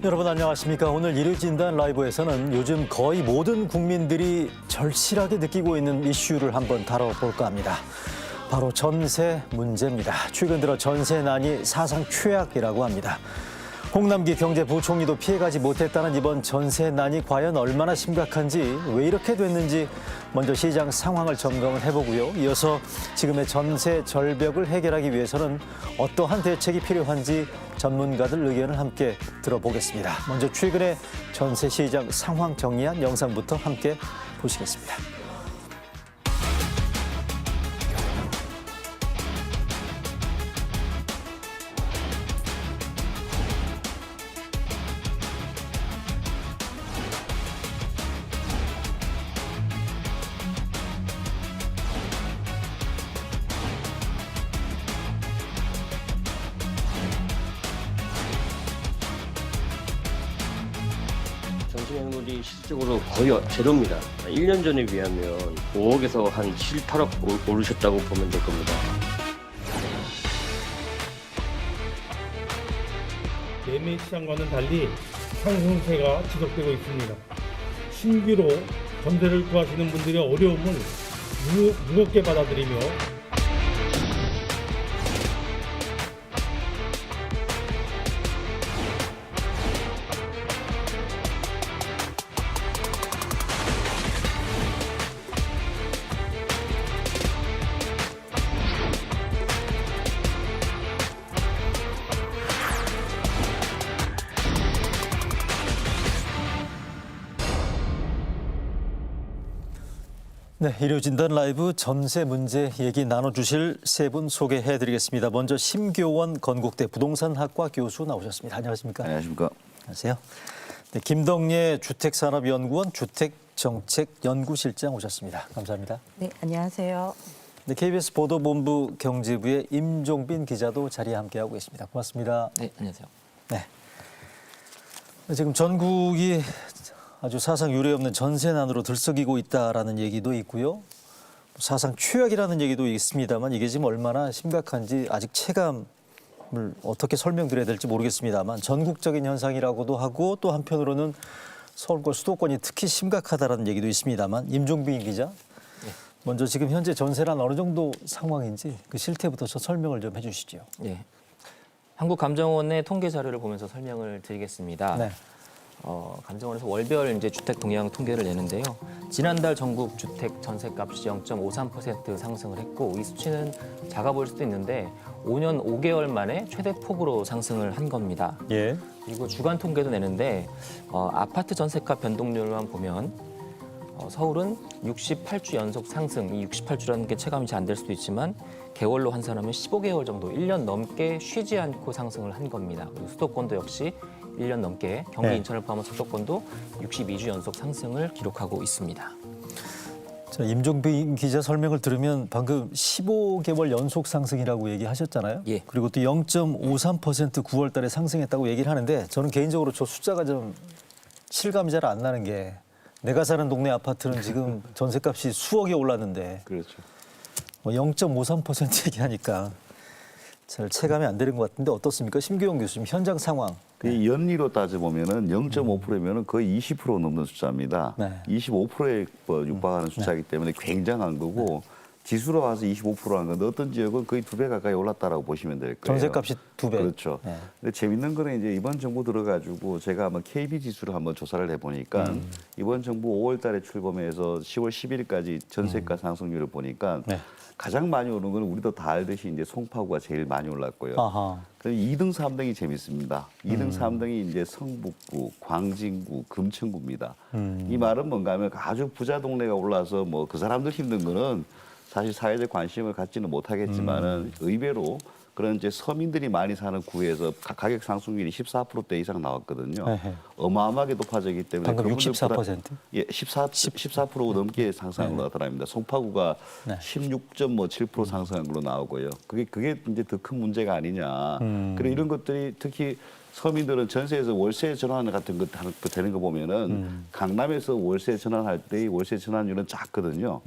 여러분 안녕하십니까. 오늘 일요진단 라이브에서는 요즘 거의 모든 국민들이 절실하게 느끼고 있는 이슈를 한번 다뤄볼까 합니다. 바로 전세 문제입니다. 최근 들어 전세난이 사상 최악이라고 합니다. 홍남기 경제부총리도 피해가지 못했다는 이번 전세난이 과연 얼마나 심각한지, 왜 이렇게 됐는지 먼저 시장 상황을 점검을 해보고요. 이어서 지금의 전세 절벽을 해결하기 위해서는 어떠한 대책이 필요한지 전문가들 의견을 함께 들어보겠습니다. 먼저 최근의 전세 시장 상황 정리한 영상부터 함께 보시겠습니다. 전세매물이 실질적으로 거의 제로입니다. 1년 전에 비하면 5억에서 한 7, 8억 오르셨다고 보면 될 겁니다. 매매 시장과는 달리 상승세가 지속되고 있습니다. 신규로 전세를 구하시는 분들의 어려움을 무겁게 받아들이며 네, 일요진단 라이브 전세 문제 얘기 나눠주실 세 분 소개해드리겠습니다. 먼저 심교원 건국대 부동산학과 교수 나오셨습니다. 안녕하십니까? 안녕하십니까? 안녕하세요. 네, 김덕예 주택산업연구원 주택정책연구실장 오셨습니다. 감사합니다. 네, 안녕하세요. 네, KBS 보도본부 경제부의 임종빈 기자도 자리에 함께하고 계십니다. 고맙습니다. 네, 안녕하세요. 네. 지금 전국이 아주 사상 유례없는 전세난으로 들썩이고 있다라는 얘기도 있고요. 사상 최악이라는 얘기도 있습니다만 이게 지금 얼마나 심각한지 아직 체감을 어떻게 설명드려야 될지 모르겠습니다만 전국적인 현상이라고도 하고, 또 한편으로는 서울권 수도권이 특히 심각하다라는 얘기도 있습니다만, 임종빈 기자, 먼저 지금 현재 전세난 어느 정도 상황인지 그 실태부터 저 설명을 좀 해주시죠. 네, 한국감정원의 통계 자료를 보면서 설명을 드리겠습니다. 네. 감정원에서 월별 이제 주택 동향 통계를 내는데요. 지난달 전국 주택 전세값이 0.53% 상승을 했고, 이 수치는 작아 보일 수도 있는데 5년 5개월 만에 최대 폭으로 상승을 한 겁니다. 예. 그리고 주간 통계도 내는데 아파트 전세값 변동률만 보면 서울은 68주 연속 상승, 이 68주라는 게 체감이 잘 안 될 수도 있지만 개월로 환산하면 15개월 정도 1년 넘게 쉬지 않고 상승을 한 겁니다. 그리고 수도권도 역시 1년 넘게 경기 네. 인천을 포함한 수도권도 62주 연속 상승을 기록하고 있습니다. 자, 임종빈 기자 설명을 들으면 방금 15개월 연속 상승이라고 얘기하셨잖아요. 예. 그리고 또 0.53% 9월 달에 상승했다고 얘기를 하는데, 저는 개인적으로 저 숫자가 좀 실감이 잘 안 나는 게, 내가 사는 동네 아파트는 지금 전세값이 수억이 올랐는데 그렇죠. 0.53% 얘기하니까 잘 체감이 안 되는 것 같은데 어떻습니까? 심규영 교수님, 현장 상황. 그 연리로 따져보면은 0.5%면은 거의 20% 넘는 숫자입니다. 네. 25%에 육박하는 숫자이기 때문에 굉장한 거고, 지수로 와서 25%한 건데 어떤 지역은 거의 2배 가까이 올랐다라고 보시면 될 거예요. 전세값이 2배. 그렇죠. 네. 근데 재밌는 거는 이제 이번 정부 들어가지고 제가 한번 KB 지수를 한번 조사를 해보니까 이번 정부 5월달에 출범해서 10월 10일까지 전세가 상승률을 보니까 네. 가장 많이 오른 건 우리도 다 알듯이 이제 송파구가 제일 많이 올랐고요. 아하. 그럼 2등, 3등이 재밌습니다. 2등, 3등이 이제 성북구, 광진구, 금천구입니다. 이 말은 뭔가 하면 아주 부자 동네가 올라서 뭐 그 사람들 힘든 거는 사실 사회적 관심을 갖지는 못하겠지만은 의외로 그런 이제 서민들이 많이 사는 구에서 가격 상승률이 14%대 이상 나왔거든요. 에헤. 어마어마하게 높아졌기 때문에 방금 그분들보다 64%? 예, 14% 넘게 상승한 걸로 나타납니다. 송파구가 네. 16.7% 상승한 걸로 나오고요. 그게 이제 더 큰 문제가 아니냐. 그리고 이런 것들이 특히 서민들은 전세에서 월세 전환 같은 거 되는 거 보면은 강남에서 월세 전환할 때 월세 전환율은 작거든요.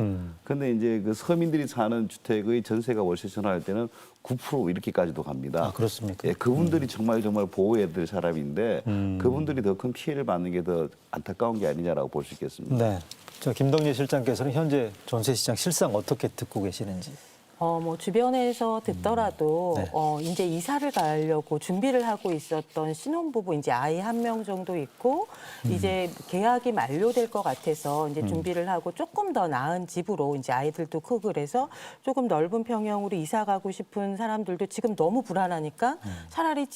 근데 이제 그 서민들이 사는 주택의 전세가 월세 전환할 때는 9% 이렇게까지도 갑니다. 아, 그렇습니까? 예, 그분들이 정말 보호해야 될 사람인데 그분들이 더 큰 피해를 받는 게 더 안타까운 게 아니냐라고 볼 수 있겠습니다. 네. 저 김덕래 실장께서는 현재 전세 시장 실상 어떻게 듣고 계시는지. 뭐 주변에서 듣더라도 네. 이제 이사를 가려고 준비를 하고 있었던 신혼부부 이제 아이 한 명 정도 있고 이제 계약이 만료될 것 같아서 이제 준비를 하고 조금 더 나은 집으로 이제 아이들도 크고 그래서 조금 넓은 평형으로 이사 가고 싶은 사람들도 지금 너무 불안하니까 차라리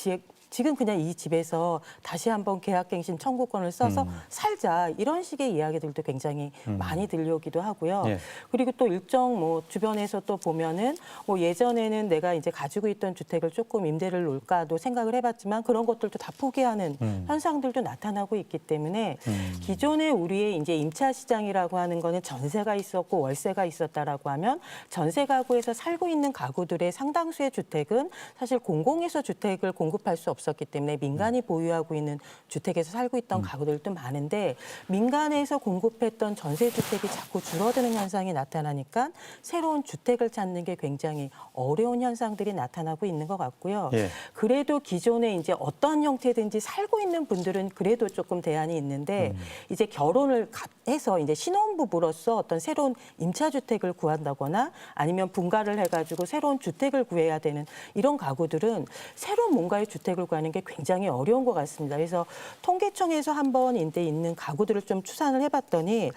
지금 그냥 이 집에서 다시 한번 계약갱신 청구권을 써서 살자 이런 식의 이야기들도 굉장히 많이 들려오기도 하고요. 예. 그리고 또 일정 뭐 주변에서 또 보면은 뭐 예전에는 내가 이제 가지고 있던 주택을 조금 임대를 놓을까도 생각을 해봤지만 그런 것들도 다 포기하는 현상들도 나타나고 있기 때문에 기존에 우리의 이제 임차 시장이라고 하는 거는 전세가 있었고 월세가 있었다라고 하면 전세 가구에서 살고 있는 가구들의 상당수의 주택은 사실 공공에서 주택을 공급할 수 없었기 때문에 민간이 보유하고 있는 주택에서 살고 있던 가구들도 많은데 민간에서 공급했던 전세 주택이 자꾸 줄어드는 현상이 나타나니까 새로운 주택을 찾는 게 굉장히 어려운 현상들이 나타나고 있는 것 같고요. 예. 그래도 기존에 이제 어떤 형태든지 살고 있는 분들은 그래도 조금 대안이 있는데 이제 결혼을 해서 이제 신혼부부로서 어떤 새로운 임차주택을 구한다거나 아니면 분가를 해가지고 새로운 주택을 구해야 되는 이런 가구들은 새로운 뭔가의 주택을 구하는 게 굉장히 어려운 것 같습니다. 그래서 통계청에서 한번 인데 있는 가구들을 좀 추산을 해봤더니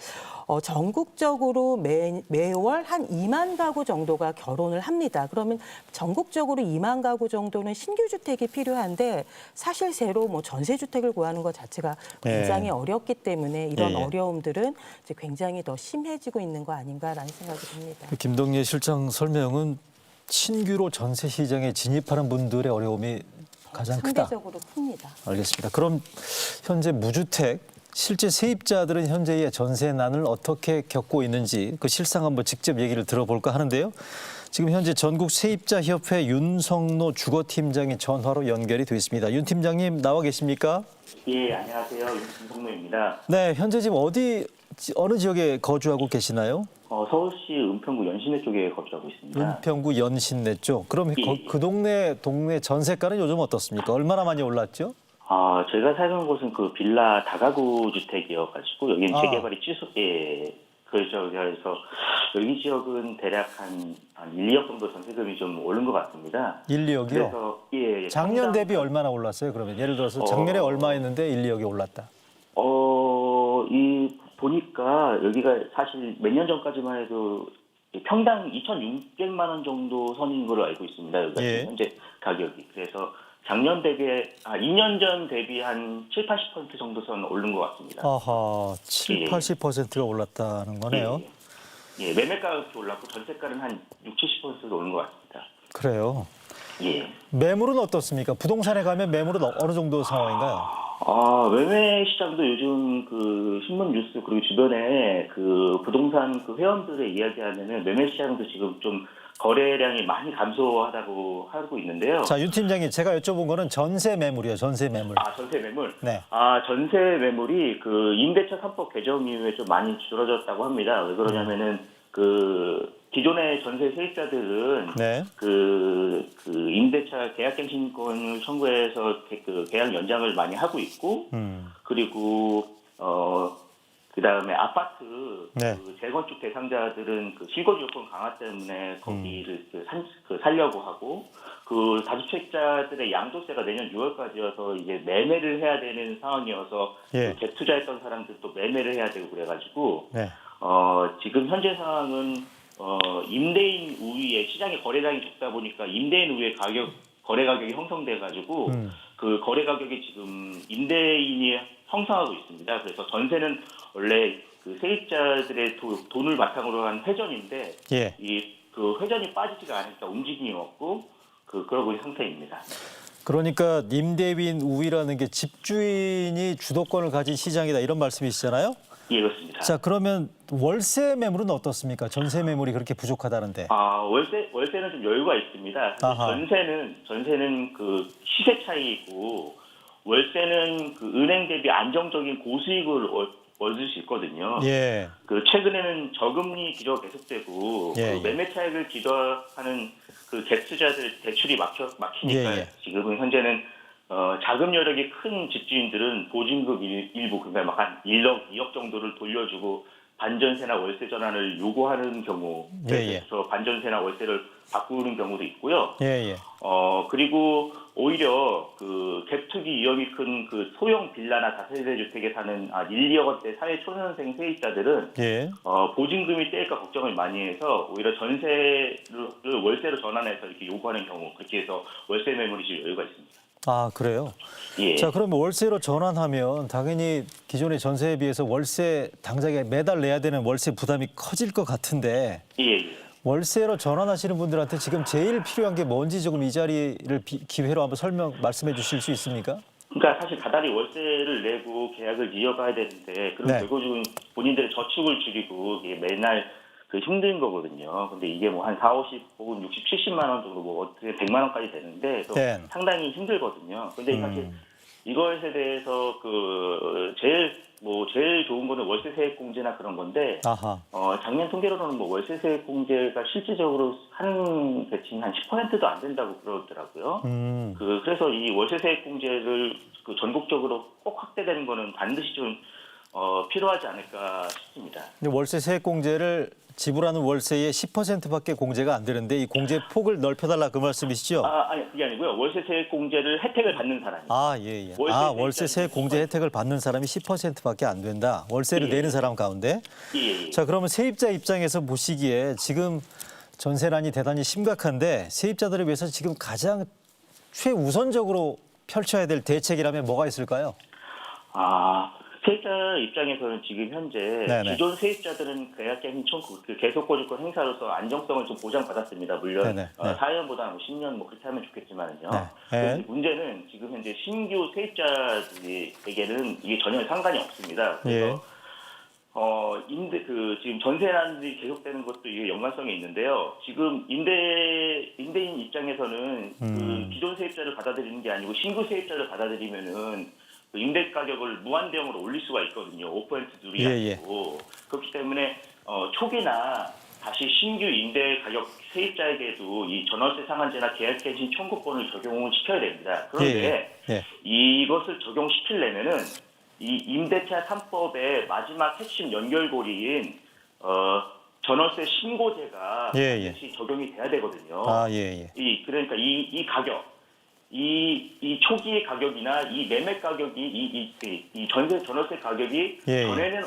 전국적으로 매월 한 2만 가구 정도가 결혼을 합니다. 그러면 전국적으로 2만 가구 정도는 신규 주택이 필요한데 사실 새로 뭐 전세 주택을 구하는 것 자체가 굉장히 어렵기 때문에 이런 예, 예. 어려움들은 이제 굉장히 더 심해지고 있는 거 아닌가라는 생각이 듭니다. 김덕래 실장 설명은 신규로 전세 시장에 진입하는 분들의 어려움이 가장 크다. 상대적으로 큽니다. 알겠습니다. 그럼 현재 무주택 실제 세입자들은 현재의 전세난을 어떻게 겪고 있는지 그 실상 한번 직접 얘기를 들어볼까 하는데요. 지금 현재 전국 세입자협회 윤성노 주거팀장이 전화로 연결이 되어 있습니다. 윤 팀장님 나와 계십니까? 예, 안녕하세요. 윤성노입니다. 네, 현재 지금 어느 지역에 거주하고 계시나요? 서울시 은평구 연신내 쪽에 거주하고 있습니다. 은평구 연신내 쪽. 그럼 예. 그 동네 전세가는 요즘 어떻습니까? 얼마나 많이 올랐죠? 제가 사는 곳은 그 빌라 다가구 주택이어가지고 여기는 아. 재개발이 그래서 여기 지역은 대략 한 1, 2억 정도 전세금이 좀 오른 것 같습니다. 1, 2억이요? 그래서 예, 작년 대비 얼마나 올랐어요? 그러면 예를 들어서 작년에 얼마였는데 1, 2억이 올랐다. 보니까 여기가 사실 몇 년 전까지만 해도 평당 2,600만 원 정도 선인 걸로 알고 있습니다. 여기가 예. 지금 현재 가격이. 그래서 작년 대비 2년 전 대비 한 7, 80% 정도 선 오른 것 같습니다. 아하, 7, 예. 80%가 올랐다는 거네요. 예, 매매가도 올랐고 전세가는 한 6, 70%도 오른 것 같습니다. 그래요. 예. 매물은 어떻습니까? 부동산에 가면 매물은 어느 정도 상황인가요? 매매 시장도 요즘 그 신문 뉴스 그리고 주변에 그 부동산 그 회원들의 이야기하면은 매매 시장도 지금 좀 거래량이 많이 감소하다고 하고 있는데요. 자, 윤 팀장님, 제가 여쭤본 거는 전세 매물이에요. 전세 매물. 전세 매물. 네. 전세 매물이 그 임대차 3법 개정 이후에 좀 많이 줄어졌다고 합니다. 왜 그러냐면은 그 기존의 전세 세입자들은 네. 그 임대차 계약갱신권을 청구해서 그 계약 연장을 많이 하고 있고 그리고 그다음에 아파트 네. 그 재건축 대상자들은 그 실거주 요건 강화 때문에 거기를 살려고 하고 그 다주택자들의 양도세가 내년 6월까지여서 이제 매매를 해야 되는 상황이어서 예. 그 재투자했던 사람들도 매매를 해야 되고 그래가지고 네. 지금 현재 상황은 임대인 우위에 시장의 거래량이 적다 보니까 임대인 우위의 거래 가격이 형성돼가지고 그 거래 가격이 지금 임대인이 형성하고 있습니다. 그래서 전세는 원래 그 세입자들의 돈을 바탕으로 한 회전인데 예. 이 그 회전이 빠지지가 않으니까 움직임이 없고 그러고 있는 상태입니다. 그러니까 임대인 우위라는 게 집주인이 주도권을 가진 시장이다 이런 말씀이시잖아요? 예, 그렇습니다. 자, 그러면 월세 매물은 어떻습니까? 전세 매물이 그렇게 부족하다는데. 월세는 좀 여유가 있습니다. 아하. 전세는 그 시세 차이고 월세는 그 은행 대비 안정적인 고수익을 얻을 수 있거든요. 예. 그 최근에는 저금리 기조가 계속되고 예, 그 매매 차익을 기도하는 그 갭투자들 대출이 막히니까 예, 예. 지금은 현재는 자금 여력이 큰 집주인들은 보증금 일부 그러니까 막 한 1억, 2억 정도를 돌려주고 반전세나 월세 전환을 요구하는 경우, 예, 예. 그래서 반전세나 월세를 바꾸는 경우도 있고요. 예, 예. 그리고 오히려 그 갭투기 위험이 큰 그 소형 빌라나 다세대 주택에 사는 1, 2억 원대 사회 초년생 세입자들은 예. 보증금이 떼일까 걱정을 많이 해서 오히려 전세를 월세로 전환해서 이렇게 요구하는 경우, 그렇게 해서 월세 매물이 지금 여유가 있습니다. 아, 그래요? 예. 자, 그럼 월세로 전환하면 당연히 기존의 전세에 비해서 월세 당장에 매달 내야 되는 월세 부담이 커질 것 같은데 예. 월세로 전환하시는 분들한테 지금 제일 필요한 게 뭔지 조금 이 자리를 기회로 한번 말씀해 주실 수 있습니까? 그러니까 사실 다달이 월세를 내고 계약을 이어가야 되는데 그럼 네. 결국은 본인들의 저축을 줄이고 이게 매날 그 힘든 거거든요. 근데 이게 뭐 한 4, 50 혹은 60, 70만 원 정도 뭐 어떻게 100만 원까지 되는데 또 네. 상당히 힘들거든요. 근데 사실 이것에 대해서 그 제일 좋은 거는 월세 세액 공제나 그런 건데 아하. 작년 통계로는 뭐 월세 세액 공제가 실질적으로 하는 대칭 한 10%도 안 된다고 그러더라고요. 그래서 이 월세 세액 공제를 그 전국적으로 꼭 확대되는 거는 반드시 좀 필요하지 않을까 싶습니다. 근데 월세 세액 공제를 지불하는 월세의 10%밖에 공제가 안 되는데 이 공제 폭을 넓혀달라 그 말씀이시죠? 아니 그게 아니고요. 월세 세액 공제를 혜택을 받는 사람이. 아, 예, 예. 월세 세액 공제 혜택을 받는 사람이 10%밖에 안 된다. 월세를 예. 내는 사람 가운데. 예. 자, 그러면 세입자 입장에서 보시기에 지금 전세난이 대단히 심각한데 세입자들을 위해서 지금 가장 최우선적으로 펼쳐야 될 대책이라면 뭐가 있을까요? 세입자 입장에서는 지금 현재 네네. 기존 세입자들은 계약갱신 청구, 그 계속거주권 행사로서 안정성을 좀 보장받았습니다. 물론 네네. 네. 4년보다 뭐 10년 뭐 그렇게 하면 좋겠지만은요. 네. 그런데 문제는 지금 현재 신규 세입자들에게는 이게 전혀 상관이 없습니다. 그래서 지금 전세난이 계속되는 것도 이게 연관성이 있는데요. 지금 임대인 입장에서는 그 기존 세입자를 받아들이는 게 아니고 신규 세입자를 받아들이면은 그 임대 가격을 무한대형으로 올릴 수가 있거든요. 5% 누리 아니고. 그렇기 때문에 초기나 다시 신규 임대 가격 세입자에게도 이 전월세 상한제나 계약갱신 청구권을 적용을 시켜야 됩니다. 그런데 이것을 적용시키려면은 이 임대차 3법의 마지막 핵심 연결고리인 전월세 신고제가 반드시 적용이 돼야 되거든요. 그러니까 이 가격, 이 초기의 가격이나 이 매매 가격이 이 전월세 가격이 전에는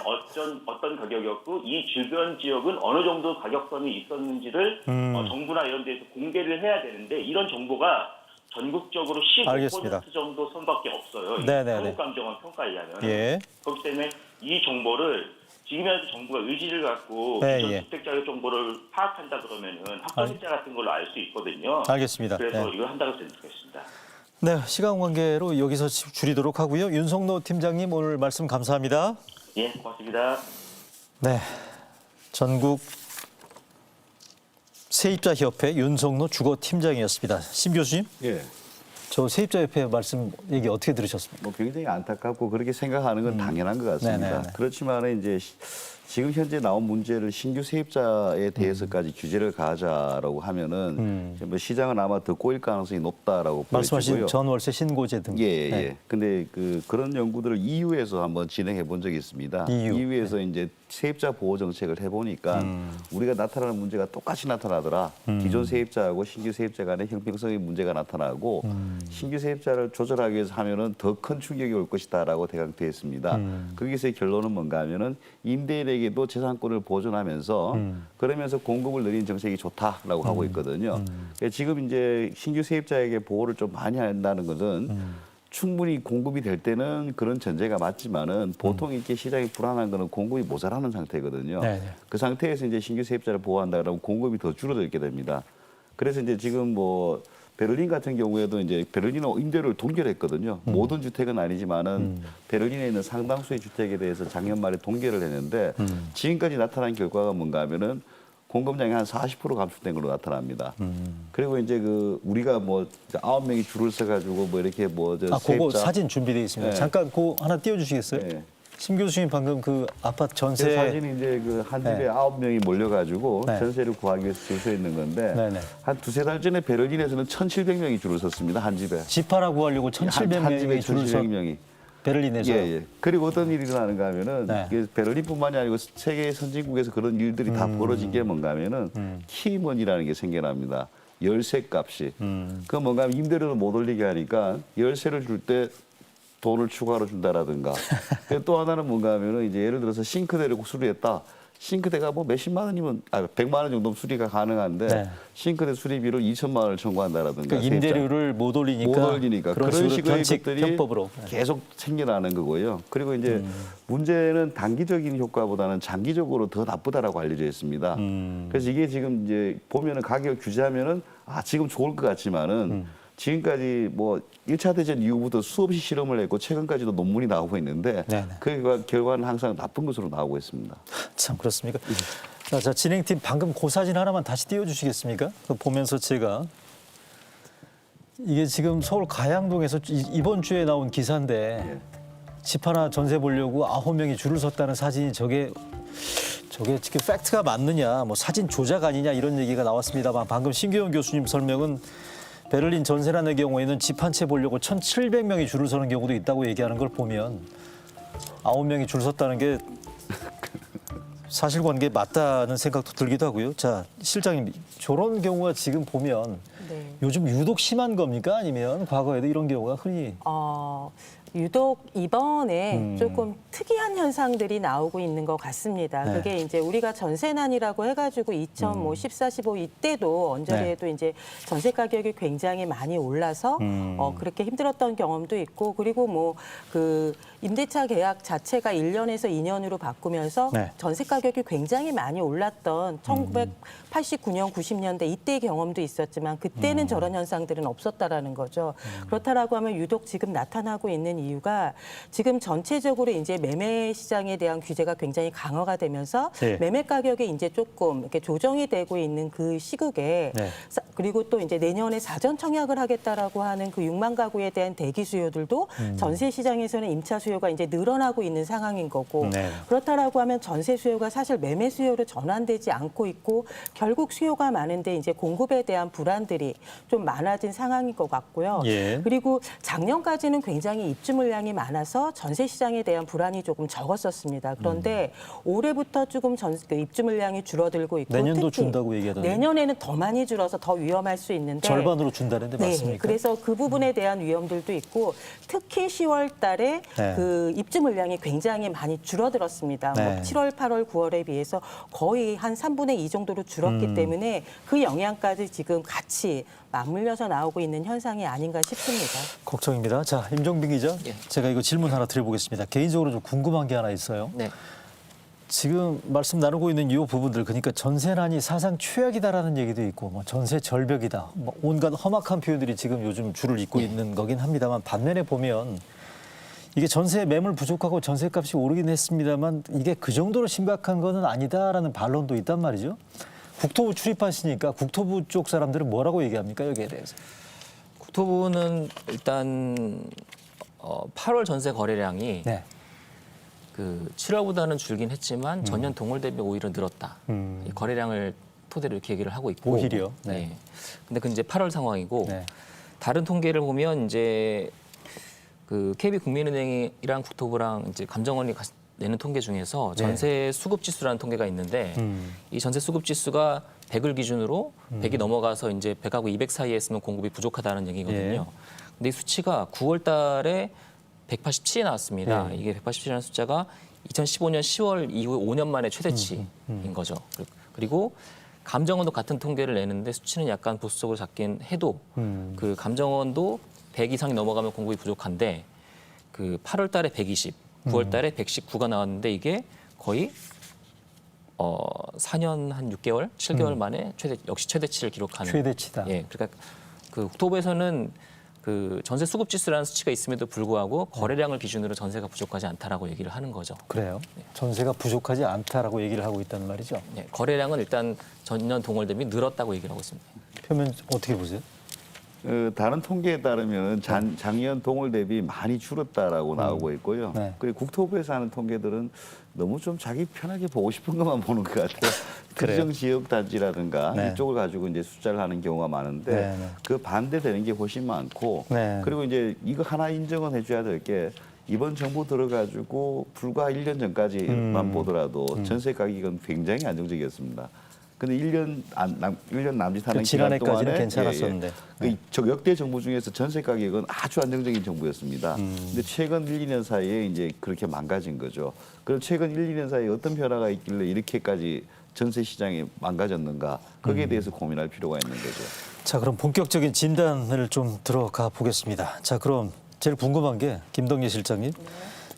어떤 가격이었고 이 주변 지역은 어느 정도 가격선이 있었는지를 정부나 이런 데서 공개를 해야 되는데 이런 정보가 전국적으로 15% 알겠습니다. 정도 선밖에 없어요. 한국감정원 평가에 의하면. 그렇기 때문에 이 정보를 지금이라도 정부가 의지를 갖고 기존 주택 자격 정보를 파악한다 그러면은 학번일자 같은 걸로 알 수 있거든요. 알겠습니다. 그래서 이걸 한다고 드리겠습니다. 네, 시간 관계로 여기서 줄이도록 하고요. 윤성노 팀장님 오늘 말씀 감사합니다. 예, 고맙습니다. 네, 전국 세입자협회 윤성노 주거팀장이었습니다. 심 교수님, 예. 저 세입자협회 말씀 얘기 어떻게 들으셨습니까? 뭐 굉장히 안타깝고 그렇게 생각하는 건 당연한 것 같습니다. 네네네. 그렇지만 이제 지금 현재 나온 문제를 신규 세입자에 대해서까지 규제를 가하자라고 하면은 뭐 시장은 아마 더 꼬일 가능성이 높다라고 말씀하신 보여지고요. 전월세 신고제 등. 예. 근데 그런 연구들을 EU에서 한번 진행해 본 적이 있습니다. EU에서 이제 세입자 보호 정책을 해보니까 우리가 나타나는 문제가 똑같이 나타나더라. 기존 세입자하고 신규 세입자 간의 형평성의 문제가 나타나고 신규 세입자를 조절하기 위해서 하면은 더 큰 충격이 올 것이다라고 대강되었습니다. 거기서의 결론은 뭔가 하면은 임대인에게도 재산권을 보존하면서 그러면서 공급을 늘리는 정책이 좋다라고 하고 있거든요. 지금 이제 신규 세입자에게 보호를 좀 많이 한다는 것은 충분히 공급이 될 때는 그런 전제가 맞지만은 보통 이렇게 시장이 불안한 거는 공급이 모자라는 상태거든요. 그 상태에서 이제 신규 세입자를 보호한다 그러면 공급이 더 줄어들게 됩니다. 그래서 이제 지금 뭐 베를린 같은 경우에도 이제 베를린은 임대료를 동결했거든요. 모든 주택은 아니지만은 베를린에 있는 상당수의 주택에 대해서 작년 말에 동결을 했는데 지금까지 나타난 결과가 뭔가 하면은 공급량이 한 40% 감축된 걸로 나타납니다. 그리고 이제 그 우리가 뭐 9명이 줄을 서가지고 뭐 이렇게 뭐저 그거 사진 준비되어 있습니다. 네. 잠깐 그거 하나 띄워주시겠어요? 네. 심 교수님 방금 그 아파트 그 전세 사진이 이제 그 한 집에 네. 9명이 몰려가지고 네. 전세를 구하기 위해서 줄 서 있는 건데 네네. 한 두세 달 전에 베를린에서는 1,700명이 줄을 섰습니다. 한 집에. 집 하나 구하려고 한 집에 1,700명이 줄을 서 1,700명이. 베를린에서. 예. 그리고 어떤 일이 일어나는가 하면은 네. 이게 베를린뿐만이 아니고 세계 선진국에서 그런 일들이 다 벌어진 게 뭔가 하면은 키먼이라는 게 생겨납니다. 열쇠 값이. 그 뭔가 하면 임대료를 못 올리게 하니까 열쇠를 줄 때 돈을 추가로 준다라든가. 또 하나는 뭔가 하면은 이제 예를 들어서 싱크대를 수리했다. 싱크대가 뭐 몇십만 원이면 100만 원 정도 수리가 가능한데 네. 싱크대 수리비로 2천만 원을 청구한다라든가. 그러니까 임대료를 못 올리니까 못 올리니까 그런 그런 식으로 식의 변칙 것들이 편법으로. 네. 계속 생겨나는 거고요. 그리고 이제 문제는 단기적인 효과보다는 장기적으로 더 나쁘다라고 알려져 있습니다. 그래서 이게 지금 이제 보면은 가격을 규제하면은 지금 좋을 것 같지만은 지금까지 뭐 1차 대전 이후부터 수없이 실험을 했고 최근까지도 논문이 나오고 있는데 네네. 그 결과는 항상 나쁜 것으로 나오고 있습니다. 참 그렇습니까? 자, 진행팀 방금 그 사진 하나만 다시 띄워주시겠습니까? 그거 보면서 제가 이게 지금 서울 가양동에서 이번 주에 나온 기사인데 집 하나 전세 보려고 9명이 줄을 섰다는 사진이 저게 지금 팩트가 맞느냐, 뭐 사진 조작 아니냐 이런 얘기가 나왔습니다만 방금 신규현 교수님 설명은 베를린 전세난의 경우에는 집 한 채 보려고 1,700명이 줄을 서는 경우도 있다고 얘기하는 걸 보면 9명이 줄 섰다는 게 사실관계에 맞다는 생각도 들기도 하고요. 자, 실장님, 저런 경우가 지금 보면 네. 요즘 유독 심한 겁니까? 아니면 과거에도 이런 경우가 흔히 유독 이번에 조금 특이한 현상들이 나오고 있는 것 같습니다. 네. 그게 이제 우리가 전세난이라고 해가지고 2014, 15 이때도 언저리에도 이제 전세 가격이 굉장히 많이 올라서 그렇게 힘들었던 경험도 있고 그리고 뭐 그 임대차 계약 자체가 1년에서 2년으로 바꾸면서 네. 전세 가격이 굉장히 많이 올랐던 1989년, 90년대 이때 경험도 있었지만 그때는 저런 현상들은 없었다라는 거죠. 그렇다라고 하면 유독 지금 나타나고 있는 이유가 지금 전체적으로 이제 매매 시장에 대한 규제가 굉장히 강화가 되면서 네. 매매 가격이 이제 조금 이렇게 조정이 되고 있는 그 시국에 네. 그리고 또 이제 내년에 사전 청약을 하겠다라고 하는 그 6만 가구에 대한 대기 수요들도 전세 시장에서는 임차 수요가 이제 늘어나고 있는 상황인 거고 네. 그렇다라고 하면 전세 수요가 사실 매매 수요로 전환되지 않고 있고 결국 수요가 많은데 이제 공급에 대한 불안들이 좀 많아진 상황인 것 같고요. 예. 그리고 작년까지는 굉장히 입주 물량이 많아서 전세 시장에 대한 불안이 조금 적었었습니다. 그런데 올해부터 조금 그 입주 물량이 줄어들고 있고 내년도 특히 준다고 얘기하던데. 내년에는 더 많이 줄어서 더 위험할 수 있는데 절반으로 준다는데 맞습니까? 네, 그래서 그 부분에 대한 위험들도 있고 특히 10월 달에 네. 그 입주 물량이 굉장히 많이 줄어들었습니다. 네. 뭐 7월, 8월, 9월에 비해서 거의 한 3분의 2 정도로 줄었기 때문에 그 영향까지 지금 같이 맞물려서 나오고 있는 현상이 아닌가 싶습니다. 걱정입니다. 자, 임종빈 기자, 예. 제가 이거 질문 하나 드려보겠습니다. 개인적으로 좀 궁금한 게 하나 있어요. 네. 지금 말씀 나누고 있는 이 부분들, 그러니까 전세난이 사상 최악이다라는 얘기도 있고, 뭐 전세 절벽이다, 뭐 온갖 험악한 표현들이 지금 요즘 줄을 잇고 있는 거긴 합니다만 반면에 보면 이게 전세 매물 부족하고 전세값이 오르긴 했습니다만 이게 그 정도로 심각한 거는 아니다라는 반론도 있단 말이죠. 국토부 출입하시니까 국토부 쪽 사람들은 뭐라고 얘기합니까 여기에 대해서? 국토부는 일단 8월 전세 거래량이 네. 그 7월보다는 줄긴 했지만 전년 동월 대비 오히려 늘었다. 이 거래량을 토대로 이렇게 얘기를 하고 있고. 오히려? 네. 네. 근데 그건 이제 8월 상황이고 네. 다른 통계를 보면 이제 그 KB국민은행이랑 국토부랑 이제 감정원이 내는 통계 중에서 전세 수급 지수라는 통계가 있는데 이 전세 수급 지수가 100을 기준으로 100이 넘어가서 이제 100하고 200 사이에 있으면 공급이 부족하다는 얘기거든요. 근데 이 수치가 9월 달에 187이 나왔습니다. 이게 187이라는 숫자가 2015년 10월 이후에 5년 만에 최대치인 거죠. 그리고 감정원도 같은 통계를 내는데 수치는 약간 보수적으로 잡긴 해도 그 감정원도 100 이상이 넘어가면 공급이 부족한데 그 8월 달에 120, 9월 달에 119가 나왔는데 이게 거의 4년 한 6개월, 7개월 만에 역시 최대치를 기록하는. 최대치다. 예, 그러니까 그 국토부에서는 그 전세 수급 지수라는 수치가 있음에도 불구하고 거래량을 기준으로 전세가 부족하지 않다라고 얘기를 하는 거죠. 그래요? 전세가 부족하지 않다라고 얘기를 하고 있다는 말이죠. 네, 거래량은 일단 전년 동월 대비 늘었다고 얘기를 하고 있습니다. 표면 어떻게 보세요? 다른 통계에 따르면 작년 동월 대비 많이 줄었다라고 나오고 있고요. 네. 그리고 국토부에서 하는 통계들은 너무 좀 자기 편하게 보고 싶은 것만 보는 것 같아요. 그래요? 특정 지역 단지라든가 네. 이쪽을 가지고 이제 숫자를 하는 경우가 많은데 네, 네. 그 반대되는 게 훨씬 많고 네. 그리고 이제 이거 하나 인정은 해줘야 될 게 이번 정부 들어가지고 불과 1년 전까지만 보더라도 전세 가격은 굉장히 안정적이었습니다. 근데 1년 남짓하는 그 기간 지난해까지는 동안에 괜찮았었는데. 저 역대 정부 중에서 전세 가격은 아주 안정적인 정부였습니다. 근데 최근 1, 2년 사이에 이제 그렇게 망가진 거죠. 그럼 최근 1, 2년 사이에 어떤 변화가 있길래 이렇게까지 전세 시장이 망가졌는가? 거기에 대해서 고민할 필요가 있는 거죠. 자, 그럼 본격적인 진단을 좀 들어가 보겠습니다. 자, 그럼 제일 궁금한 게 김덕예 실장님.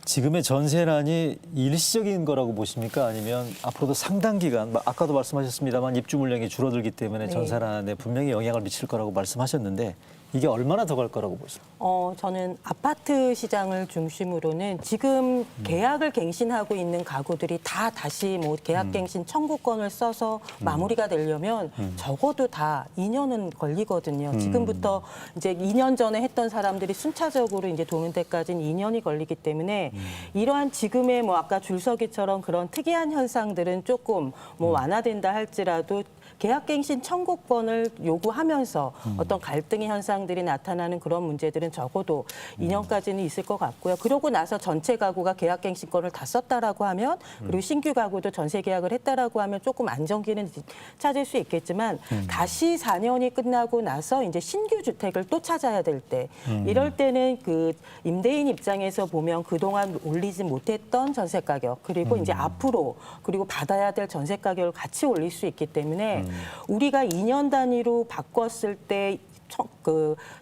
지금의 전세난이 일시적인 거라고 보십니까? 아니면 앞으로도 상당 기간, 아까도 말씀하셨습니다만 입주 물량이 줄어들기 때문에 네. 전세난에 분명히 영향을 미칠 거라고 말씀하셨는데 이게 얼마나 더 갈 거라고 보십니까? 저는 아파트 시장을 중심으로는 지금 계약을 갱신하고 있는 가구들이 다 다시 뭐 계약갱신 청구권을 써서 마무리가 되려면 적어도 다 2년은 걸리거든요. 지금부터 이제 2년 전에 했던 사람들이 순차적으로 이제 도는 데까지는 2년이 걸리기 때문에 이러한 지금의 뭐 아까 줄서기처럼 그런 특이한 현상들은 조금 뭐 완화된다 할지라도 계약갱신 청구권을 요구하면서 어떤 갈등의 현상들이 나타나는 그런 문제들은 적어도 2년까지는 있을 것 같고요. 그러고 나서 전체 가구가 계약갱신권을 다 썼다라고 하면 그리고 신규 가구도 전세 계약을 했다라고 하면 조금 안정기는 찾을 수 있겠지만 다시 4년이 끝나고 나서 이제 신규 주택을 또 찾아야 될 때 이럴 때는 그 임대인 입장에서 보면 그동안 올리지 못했던 전세 가격 그리고 이제 앞으로 그리고 받아야 될 전세 가격을 같이 올릴 수 있기 때문에 우리가 2년 단위로 바꿨을 때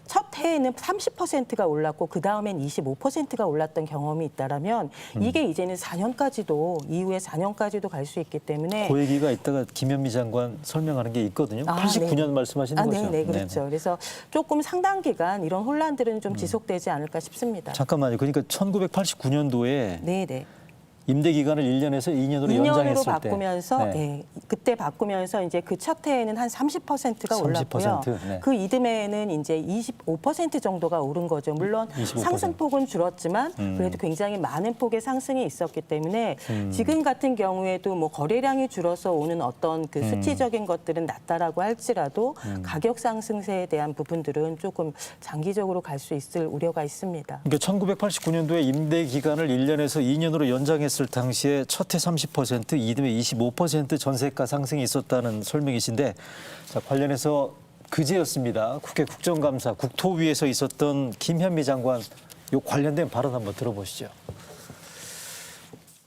첫 해에는 30%가 올랐고 그 다음엔 25%가 올랐던 경험이 있다라면 이게 이제는 4년까지도 이후에 4년까지도 갈 수 있기 때문에 그 얘기가 이따가 김현미 장관 설명하는 게 있거든요. 아, 89년 네. 말씀하시는 거죠? 네, 그렇죠. 네네. 그래서 조금 상당 기간 이런 혼란들은 좀 지속되지 않을까 싶습니다. 잠깐만요. 그러니까 1989년도에 네. 임대 기간을 1년에서 2년으로 2년으로 연장했을 바꾸면서 때. 네, 그때 바꾸면서 이제 그 첫 해에는 한 30%가 올랐고요. 30%, 네. 그 이듬해에는 이제 25% 정도가 오른 거죠. 물론 25%. 상승폭은 줄었지만 그래도 굉장히 많은 폭의 상승이 있었기 때문에 지금 같은 경우에도 뭐 거래량이 줄어서 오는 어떤 그 수치적인 것들은 낮다라고 할지라도 가격 상승세에 대한 부분들은 조금 장기적으로 갈 수 있을 우려가 있습니다. 그러니까 1989년도에 임대 기간을 1년에서 2년으로 연장했을 당시에 첫 해 30%, 이듬해 25% 전세가 상승이 있었다는 설명이신데 자, 관련해서 그제였습니다. 국회 국정감사 국토위에서 있었던 김현미 장관 요 관련된 발언 한번 들어보시죠.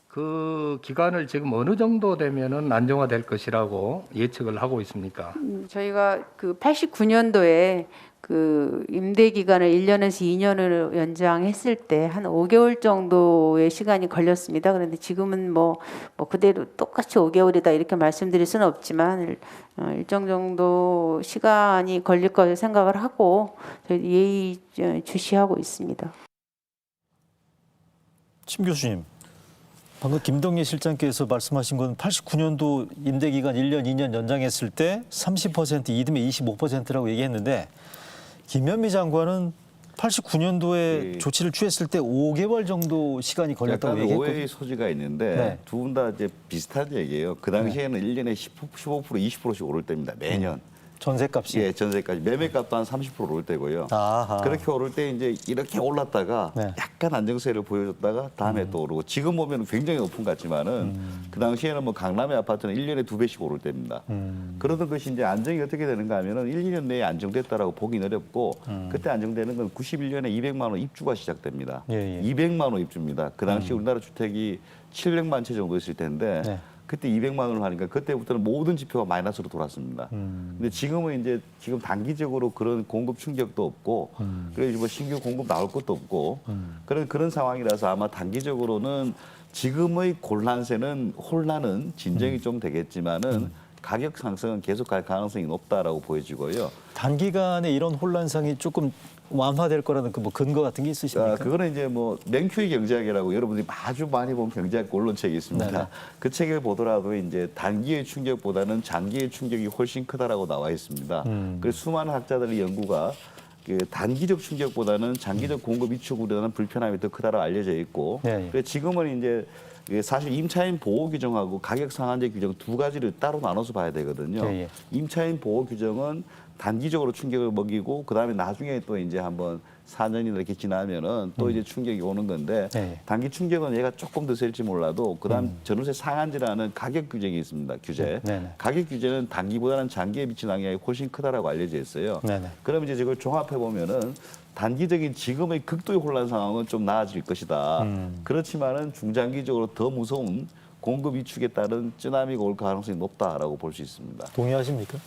그 기간을 지금 어느 정도 되면은 안정화될 것이라고 예측을 하고 있습니까? 저희가 그 89년도에 그 임대 기간을 1년에서 2년으로 연장했을 때 한 5개월 정도의 시간이 걸렸습니다. 그런데 지금은 뭐 그대로 똑같이 5개월이다 이렇게 말씀드릴 수는 없지만 일정 정도 시간이 걸릴 거라고 생각을 하고 저희 예의주시하고 있습니다. 침 교수님, 방금 김덕예 실장께서 말씀하신 건 89년도 임대 기간 1년, 2년 연장했을 때 30%, 이듬해 25%라고 얘기했는데 김현미 장관은 89년도에 예. 조치를 취했을 때 5개월 정도 시간이 걸렸다고 약간 얘기했거든요. 오해의 소지가 있는데 네. 두 분 다 이제 비슷한 얘기예요. 그 당시에는 1년에 15%, 20%씩 오를 때입니다. 매년. 전세값이. 예, 전세까지. 매매값도 한 30% 오를 때고요. 아하. 그렇게 오를 때 이제 이렇게 올랐다가 네. 약간 안정세를 보여줬다가 다음에 또 오르고 지금 보면 굉장히 높은 것 같지만은 그 당시에는 뭐 강남의 아파트는 1년에 2배씩 오를 때입니다. 그러던 것이 이제 안정이 어떻게 되는가 하면은 1, 2년 내에 안정됐다라고 보긴 어렵고 그때 안정되는 건 91년에 200만 원 입주가 시작됩니다. 예, 예. 200만 원 입주입니다. 그 당시 우리나라 주택이 700만 채 정도 있을 텐데 네. 그때 200만 원을 하니까 그때부터는 모든 지표가 마이너스로 돌았습니다. 근데 지금은 이제 지금 단기적으로 그런 공급 충격도 없고 그래서 뭐 신규 공급 나올 것도 없고 그런 상황이라서 아마 단기적으로는 지금의 혼란은 진정이 좀 되겠지만은 가격 상승은 계속할 가능성이 높다라고 보여지고요. 단기간에 이런 혼란상이 조금 완화될 거라는 그 뭐 근거 같은 게 있으십니까? 그거는 이제 뭐 맹큐리 경제학이라고 여러분들이 아주 많이 본 경제학 원론책이 있습니다. 네네. 그 책을 보더라도 이제 단기의 충격보다는 장기의 충격이 훨씬 크다라고 나와 있습니다. 그래서 수많은 학자들의 연구가 그 단기적 충격보다는 장기적 공급 위축으로는 불편함이 더 크다고 알려져 있고, 예, 예. 그래서 지금은 이제 사실 임차인 보호 규정하고 가격 상한제 규정 두 가지를 따로 나눠서 봐야 되거든요. 예, 예. 임차인 보호 규정은 단기적으로 충격을 먹이고 그다음에 나중에 또 이제 한번 4년이 이렇게 지나면은 또 이제 충격이 오는 건데 예, 예. 단기 충격은 얘가 조금 더 셀지 몰라도 그다음 전월세 상한제라는 가격 규정이 있습니다. 규제. 네네. 가격 규제는 단기보다는 장기에 미치는 영향이 훨씬 크다라고 알려져 있어요. 네네. 그럼 이제 이걸 종합해 보면은 단기적인 지금의 극도의 혼란 상황은 좀 나아질 것이다. 그렇지만은 중장기적으로 더 무서운 공급 위축에 따른 쓰나미가 올 가능성이 높다라고 볼 수 있습니다. 동의하십니까?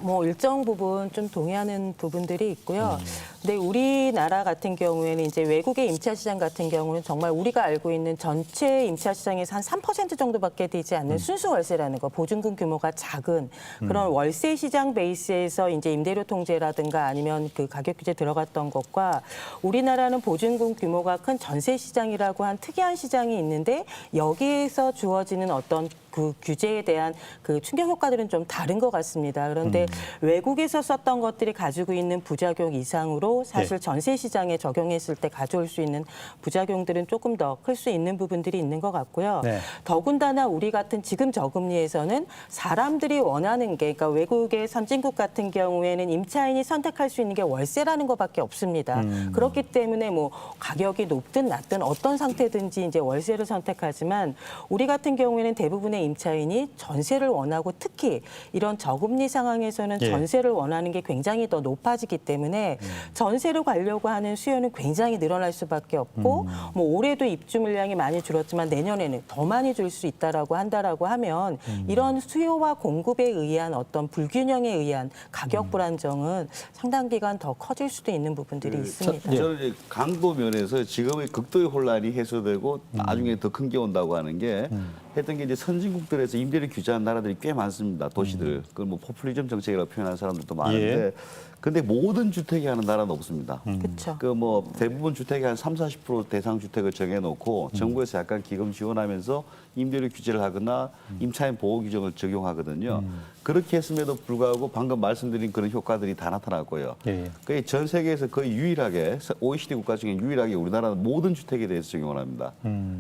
뭐 일정 부분 좀 동의하는 부분들이 있고요. 근데 우리나라 같은 경우에는 이제 외국의 임차 시장 같은 경우는 정말 우리가 알고 있는 전체 임차 시장에서 한 3% 정도밖에 되지 않는 순수 월세라는 거, 보증금 규모가 작은 그런 월세 시장 베이스에서 이제 임대료 통제라든가 아니면 그 가격 규제 들어갔던 것과 우리나라는 보증금 규모가 큰 전세 시장이라고 한 특이한 시장이 있는데 여기에서 주어지는 어떤 그 규제에 대한 그 충격 효과들은 좀 다른 것 같습니다. 그런데 외국에서 썼던 것들이 가지고 있는 부작용 이상으로 사실 전세 시장에 적용했을 때 가져올 수 있는 부작용들은 조금 더 클 수 있는 부분들이 있는 것 같고요. 네. 더군다나 우리 같은 지금 저금리에서는 사람들이 원하는 게, 그러니까 외국의 선진국 같은 경우에는 임차인이 선택할 수 있는 게 월세라는 것밖에 없습니다. 그렇기 때문에 뭐 가격이 높든 낮든 어떤 상태든지 이제 월세를 선택하지만 우리 같은 경우에는 대부분의 임차인이 전세를 원하고 특히 이런 저금리 상황에서는 예. 전세를 원하는 게 굉장히 더 높아지기 때문에 전세를 가려고 하는 수요는 굉장히 늘어날 수밖에 없고 뭐 올해도 입주 물량이 많이 줄었지만 내년에는 더 많이 줄 수 있다라고 한다라고 하면 이런 수요와 공급에 의한 어떤 불균형에 의한 가격 불안정은 상당 기간 더 커질 수도 있는 부분들이 있습니다. 저는 이제 강도 면에서 지금의 극도의 혼란이 해소되고 나중에 더 큰 게 온다고 하는 게 했던 게 이제 선진국들에서 임대를 규제한 나라들이 꽤 많습니다. 도시들. 그걸 뭐 포퓰리즘 정책이라고 표현하는 사람들도 많은데 근데 모든 주택이 하는 나라는 없습니다. 그렇죠. 그 뭐 대부분 주택의 한 30~40% 대상 주택을 정해놓고 정부에서 약간 기금 지원하면서 임대료 규제를 하거나 임차인 보호 규정을 적용하거든요. 그렇게 했음에도 불구하고 방금 말씀드린 그런 효과들이 다 나타났고요. 예. 거의 전 세계에서 거의 유일하게 OECD 국가 중에 유일하게 우리나라는 모든 주택에 대해서 적용을 합니다.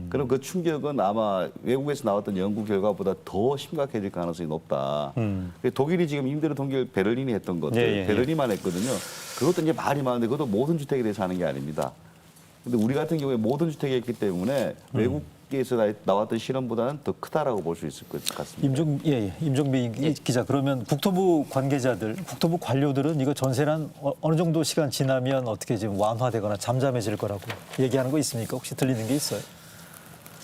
그럼 그 충격은 아마 외국에서 나왔던 연구 결과보다 더 심각해질 가능성이 높다. 독일이 지금 임대료 통계를 베를린이 했던 것들, 예, 예. 베를린만 했거든요. 그것도 이제 말이 많은데 그것도 모든 주택에 대해서 하는 게 아닙니다. 근데 우리 같은 경우에 모든 주택이 했기 때문에 외국에서 나왔던 실험보다는 더 크다라고 볼 수 있을 것 같습니다. 임종비 기자, 그러면 국토부 관계자들, 국토부 관료들은 이거 전세란 어느 정도 시간 지나면 어떻게 지금 완화되거나 잠잠해질 거라고 얘기하는 거 있습니까? 혹시 들리는 게 있어요?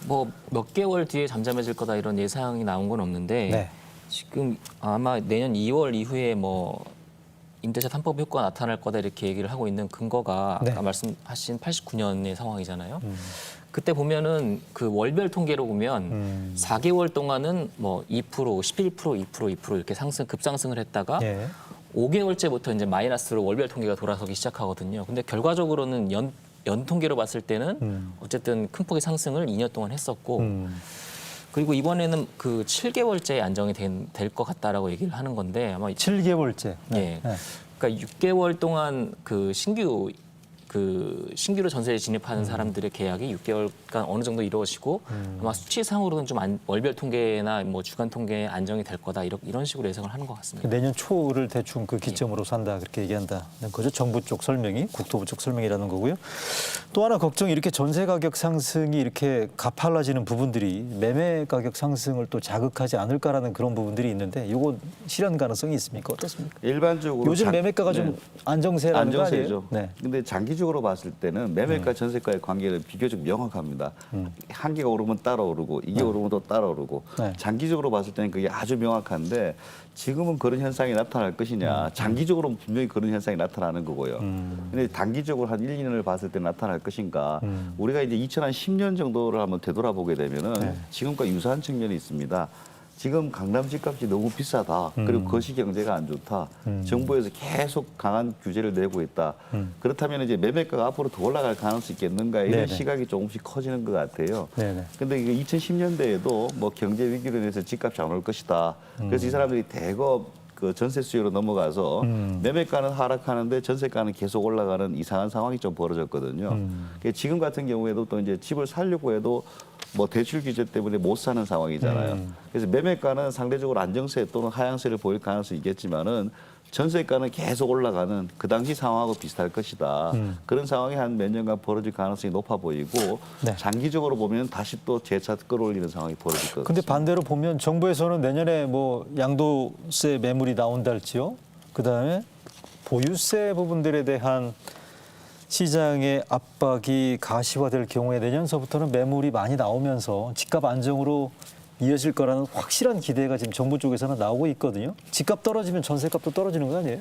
뭐 몇 개월 뒤에 잠잠해질 거다 이런 예상이 나온 건 없는데 네. 지금 아마 내년 2월 이후에 뭐 임대차 3법 효과가 나타날 거다 이렇게 얘기를 하고 있는 근거가 네. 아까 말씀하신 89년의 상황이잖아요. 그때 보면은 그 월별 통계로 보면 4개월 동안은 뭐 2%, 11%, 2% 이렇게 급상승을 했다가 예. 5개월째부터 이제 마이너스로 월별 통계가 돌아서기 시작하거든요. 근데 결과적으로는 연 통계로 봤을 때는 어쨌든 큰 폭의 상승을 2년 동안 했었고 그리고 이번에는 그 7개월째 안정이 될 것 같다라고 얘기를 하는 건데 아마 7개월째. 예. 그러니까 6개월 동안 그 신규로 전세에 진입하는 사람들의 계약이 6개월간 어느 정도 이루어지고 아마 수치상으로는 좀 월별 통계나 뭐 주간 통계에 안정이 될 거다 이런 식으로 예상을 하는 것 같습니다. 내년 초를 대충 그 기점으로 산다 그렇게 얘기한다는 거죠. 정부 쪽 설명이, 국토부 쪽 설명이라는 거고요. 또 하나 걱정이 이렇게 전세 가격 상승이 이렇게 가팔라지는 부분들이 매매 가격 상승을 또 자극하지 않을까라는 그런 부분들이 있는데 이거 실현 가능성이 있습니까? 어떻습니까? 일반적으로 요즘 매매가가 좀 안정세라는 거 아니에요? 안정세죠. 네. 근데 장기적으로 봤을 때는 매매가 전세가의 관계는 비교적 명확합니다. 한 개가 오르면 따라 오르고 이게 오르면 또 따라 오르고 네. 장기적으로 봤을 때는 그게 아주 명확한데 지금은 그런 현상이 나타날 것이냐. 장기적으로는 분명히 그런 현상이 나타나는 거고요. 근데 단기적으로 한 1, 2년을 봤을 때 나타날 것인가. 우리가 이제 2010년 정도를 한번 되돌아보게 되면은 지금과 유사한 측면이 있습니다. 지금 강남 집값이 너무 비싸다. 그리고 거시 경제가 안 좋다. 정부에서 계속 강한 규제를 내고 있다. 그렇다면 이제 매매가가 앞으로 더 올라갈 가능성이 있겠는가 이런 네네. 시각이 조금씩 커지는 것 같아요. 네네. 근데 이게 2010년대에도 뭐 경제 위기로 인해서 집값이 안 올 것이다. 그래서 이 사람들이 대거 그 전세 수요로 넘어가서 매매가는 하락하는데 전세가는 계속 올라가는 이상한 상황이 좀 벌어졌거든요. 그러니까 지금 같은 경우에도 또 이제 집을 살려고 해도 뭐 대출 규제 때문에 못 사는 상황이잖아요. 그래서 매매가는 상대적으로 안정세 또는 하향세를 보일 가능성이 있겠지만은 전세가는 계속 올라가는 그 당시 상황하고 비슷할 것이다. 그런 상황이 한 몇 년간 벌어질 가능성이 높아 보이고 네. 장기적으로 보면 다시 또 재차 끌어올리는 상황이 벌어질 것 근데 같습니다. 반대로 보면 정부에서는 내년에 뭐 양도세 매물이 나온달지요. 그다음에 보유세 부분들에 대한 시장의 압박이 가시화될 경우에 내년서부터는 매물이 많이 나오면서 집값 안정으로 이어질 거라는 확실한 기대가 지금 정부 쪽에서는 나오고 있거든요. 집값 떨어지면 전세값도 떨어지는 거 아니에요?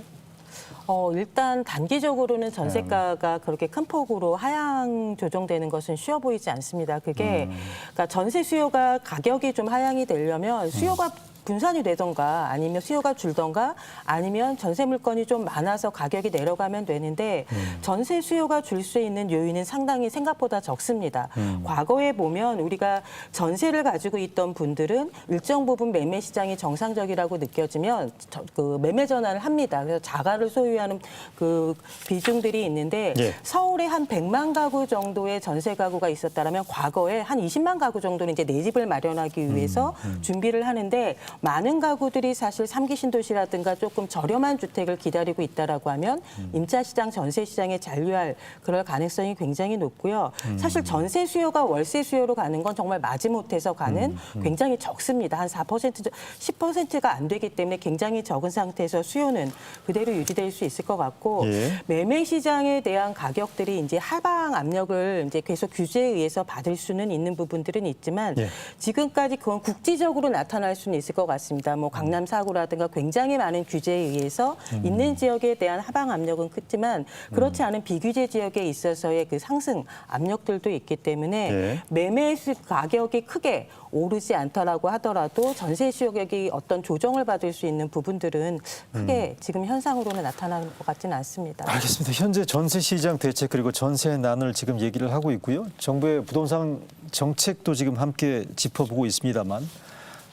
일단 단기적으로는 전세가가 그렇게 큰 폭으로 하향 조정되는 것은 쉬워 보이지 않습니다. 그게 그러니까 전세 수요가 가격이 좀 하향이 되려면 수요가 분산이 되던가 아니면 수요가 줄던가 아니면 전세 물건이 좀 많아서 가격이 내려가면 되는데 전세 수요가 줄 수 있는 요인은 상당히 생각보다 적습니다. 과거에 보면 우리가 전세를 가지고 있던 분들은 일정 부분 매매 시장이 정상적이라고 느껴지면 그 매매 전환을 합니다. 그래서 자가를 소유하는 그 비중들이 있는데 예. 서울에 한 100만 가구 정도의 전세 가구가 있었다라면 과거에 한 20만 가구 정도는 이제 내 집을 마련하기 위해서 준비를 하는데 많은 가구들이 사실 3기 신도시라든가 조금 저렴한 주택을 기다리고 있다라고 하면 임차 시장, 전세 시장에 잔류할 그럴 가능성이 굉장히 높고요. 사실 전세 수요가 월세 수요로 가는 건 정말 마지못해서 가는 굉장히 적습니다. 한 4%, 10%가 안 되기 때문에 굉장히 적은 상태에서 수요는 그대로 유지될 수 있을 것 같고 예. 매매 시장에 대한 가격들이 이제 하방 압력을 이제 계속 규제에 의해서 받을 수는 있는 부분들은 있지만 예. 지금까지 그건 국지적으로 나타날 수는 있을 것 같습니다. 뭐 강남 4구라든가 굉장히 많은 규제에 의해서 있는 지역에 대한 하방 압력은 크지만 그렇지 않은 비규제 지역에 있어서의 그 상승 압력들도 있기 때문에 예. 매매 가격이 크게 오르지 않더라고 하더라도 전세 수요격이 어떤 조정을 받을 수 있는 부분들은 크게 지금 현상으로는 나타나는 것 같지는 않습니다. 알겠습니다. 현재 전세 시장 대책 그리고 전세난을 지금 얘기를 하고 있고요. 정부의 부동산 정책도 지금 함께 짚어보고 있습니다만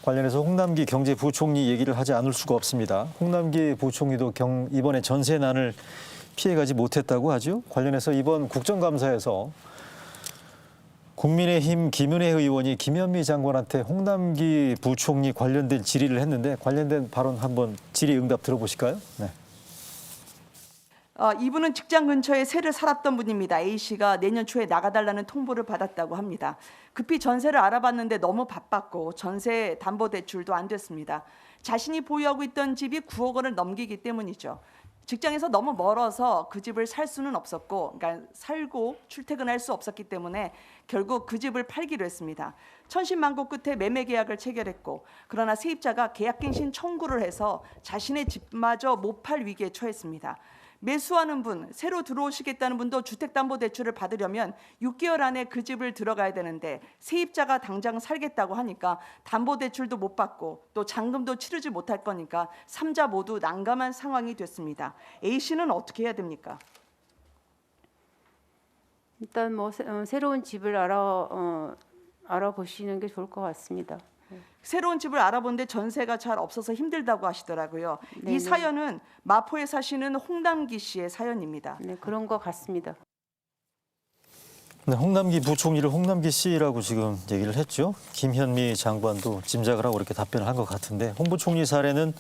관련해서 홍남기 경제부총리 얘기를 하지 않을 수가 없습니다. 홍남기 부총리도 이번에 전세난을 피해가지 못했다고 하죠. 관련해서 이번 국정감사에서 국민의힘 김은혜 의원이 김현미 장관한테 홍남기 부총리 관련된 질의를 했는데 관련된 발언 한번 질의응답 들어보실까요? 네. 이분은 직장 근처에 새를 살았던 분입니다. A씨가 내년 초에 나가달라는 통보를 받았다고 합니다. 급히 전세를 알아봤는데 너무 바빴고 전세 담보대출도 안 됐습니다. 자신이 보유하고 있던 집이 9억 원을 넘기기 때문이죠. 직장에서 너무 멀어서 그 집을 살 수는 없었고, 그러니까 살고 출퇴근할 수 없었기 때문에 결국 그 집을 팔기로 했습니다. 천신만고 끝에 매매 계약을 체결했고, 그러나 세입자가 계약갱신 청구를 해서 자신의 집마저 못 팔 위기에 처했습니다. 매수하는 분, 새로 들어오시겠다는 분도 주택담보대출을 받으려면 6개월 안에 그 집을 들어가야 되는데 세입자가 당장 살겠다고 하니까 담보대출도 못 받고 또 잔금도 치르지 못할 거니까 3자 모두 난감한 상황이 됐습니다. A씨는 어떻게 해야 됩니까? 일단 뭐 새로운 집을 알아보시는 게 좋을 것 같습니다. 새로운 집을 알아보는데 전세가 잘 없어서 힘들다고 하시더라고요. 네네. 이 사연은 마포에 사시는 홍남기 씨의 사연입니다. 네, 그런 것 같습니다. 네, 홍남기 부총리를 홍남기 씨라고 지금 얘기를 했죠. 김현미 장관도 짐작을 하고 이렇게 답변을 한 것 같은데 홍 부총리 사례는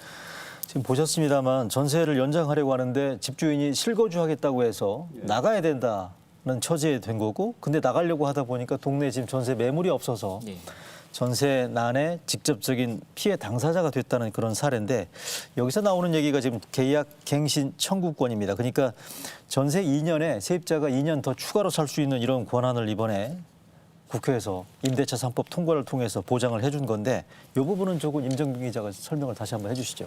지금 보셨습니다만 전세를 연장하려고 하는데 집주인이 실거주하겠다고 해서 나가야 된다는 처지에 된 거고 근데 나가려고 하다 보니까 동네에 지금 전세 매물이 없어서 네. 전세난의 직접적인 피해 당사자가 됐다는 그런 사례인데 여기서 나오는 얘기가 지금 계약갱신 청구권입니다. 그러니까 전세 2년에 세입자가 2년 더 추가로 살 수 있는 이런 권한을 이번에 국회에서 임대차 3법 통과를 통해서 보장을 해준 건데 이 부분은 조금 임정균 기자가 설명을 다시 한번 해주시죠.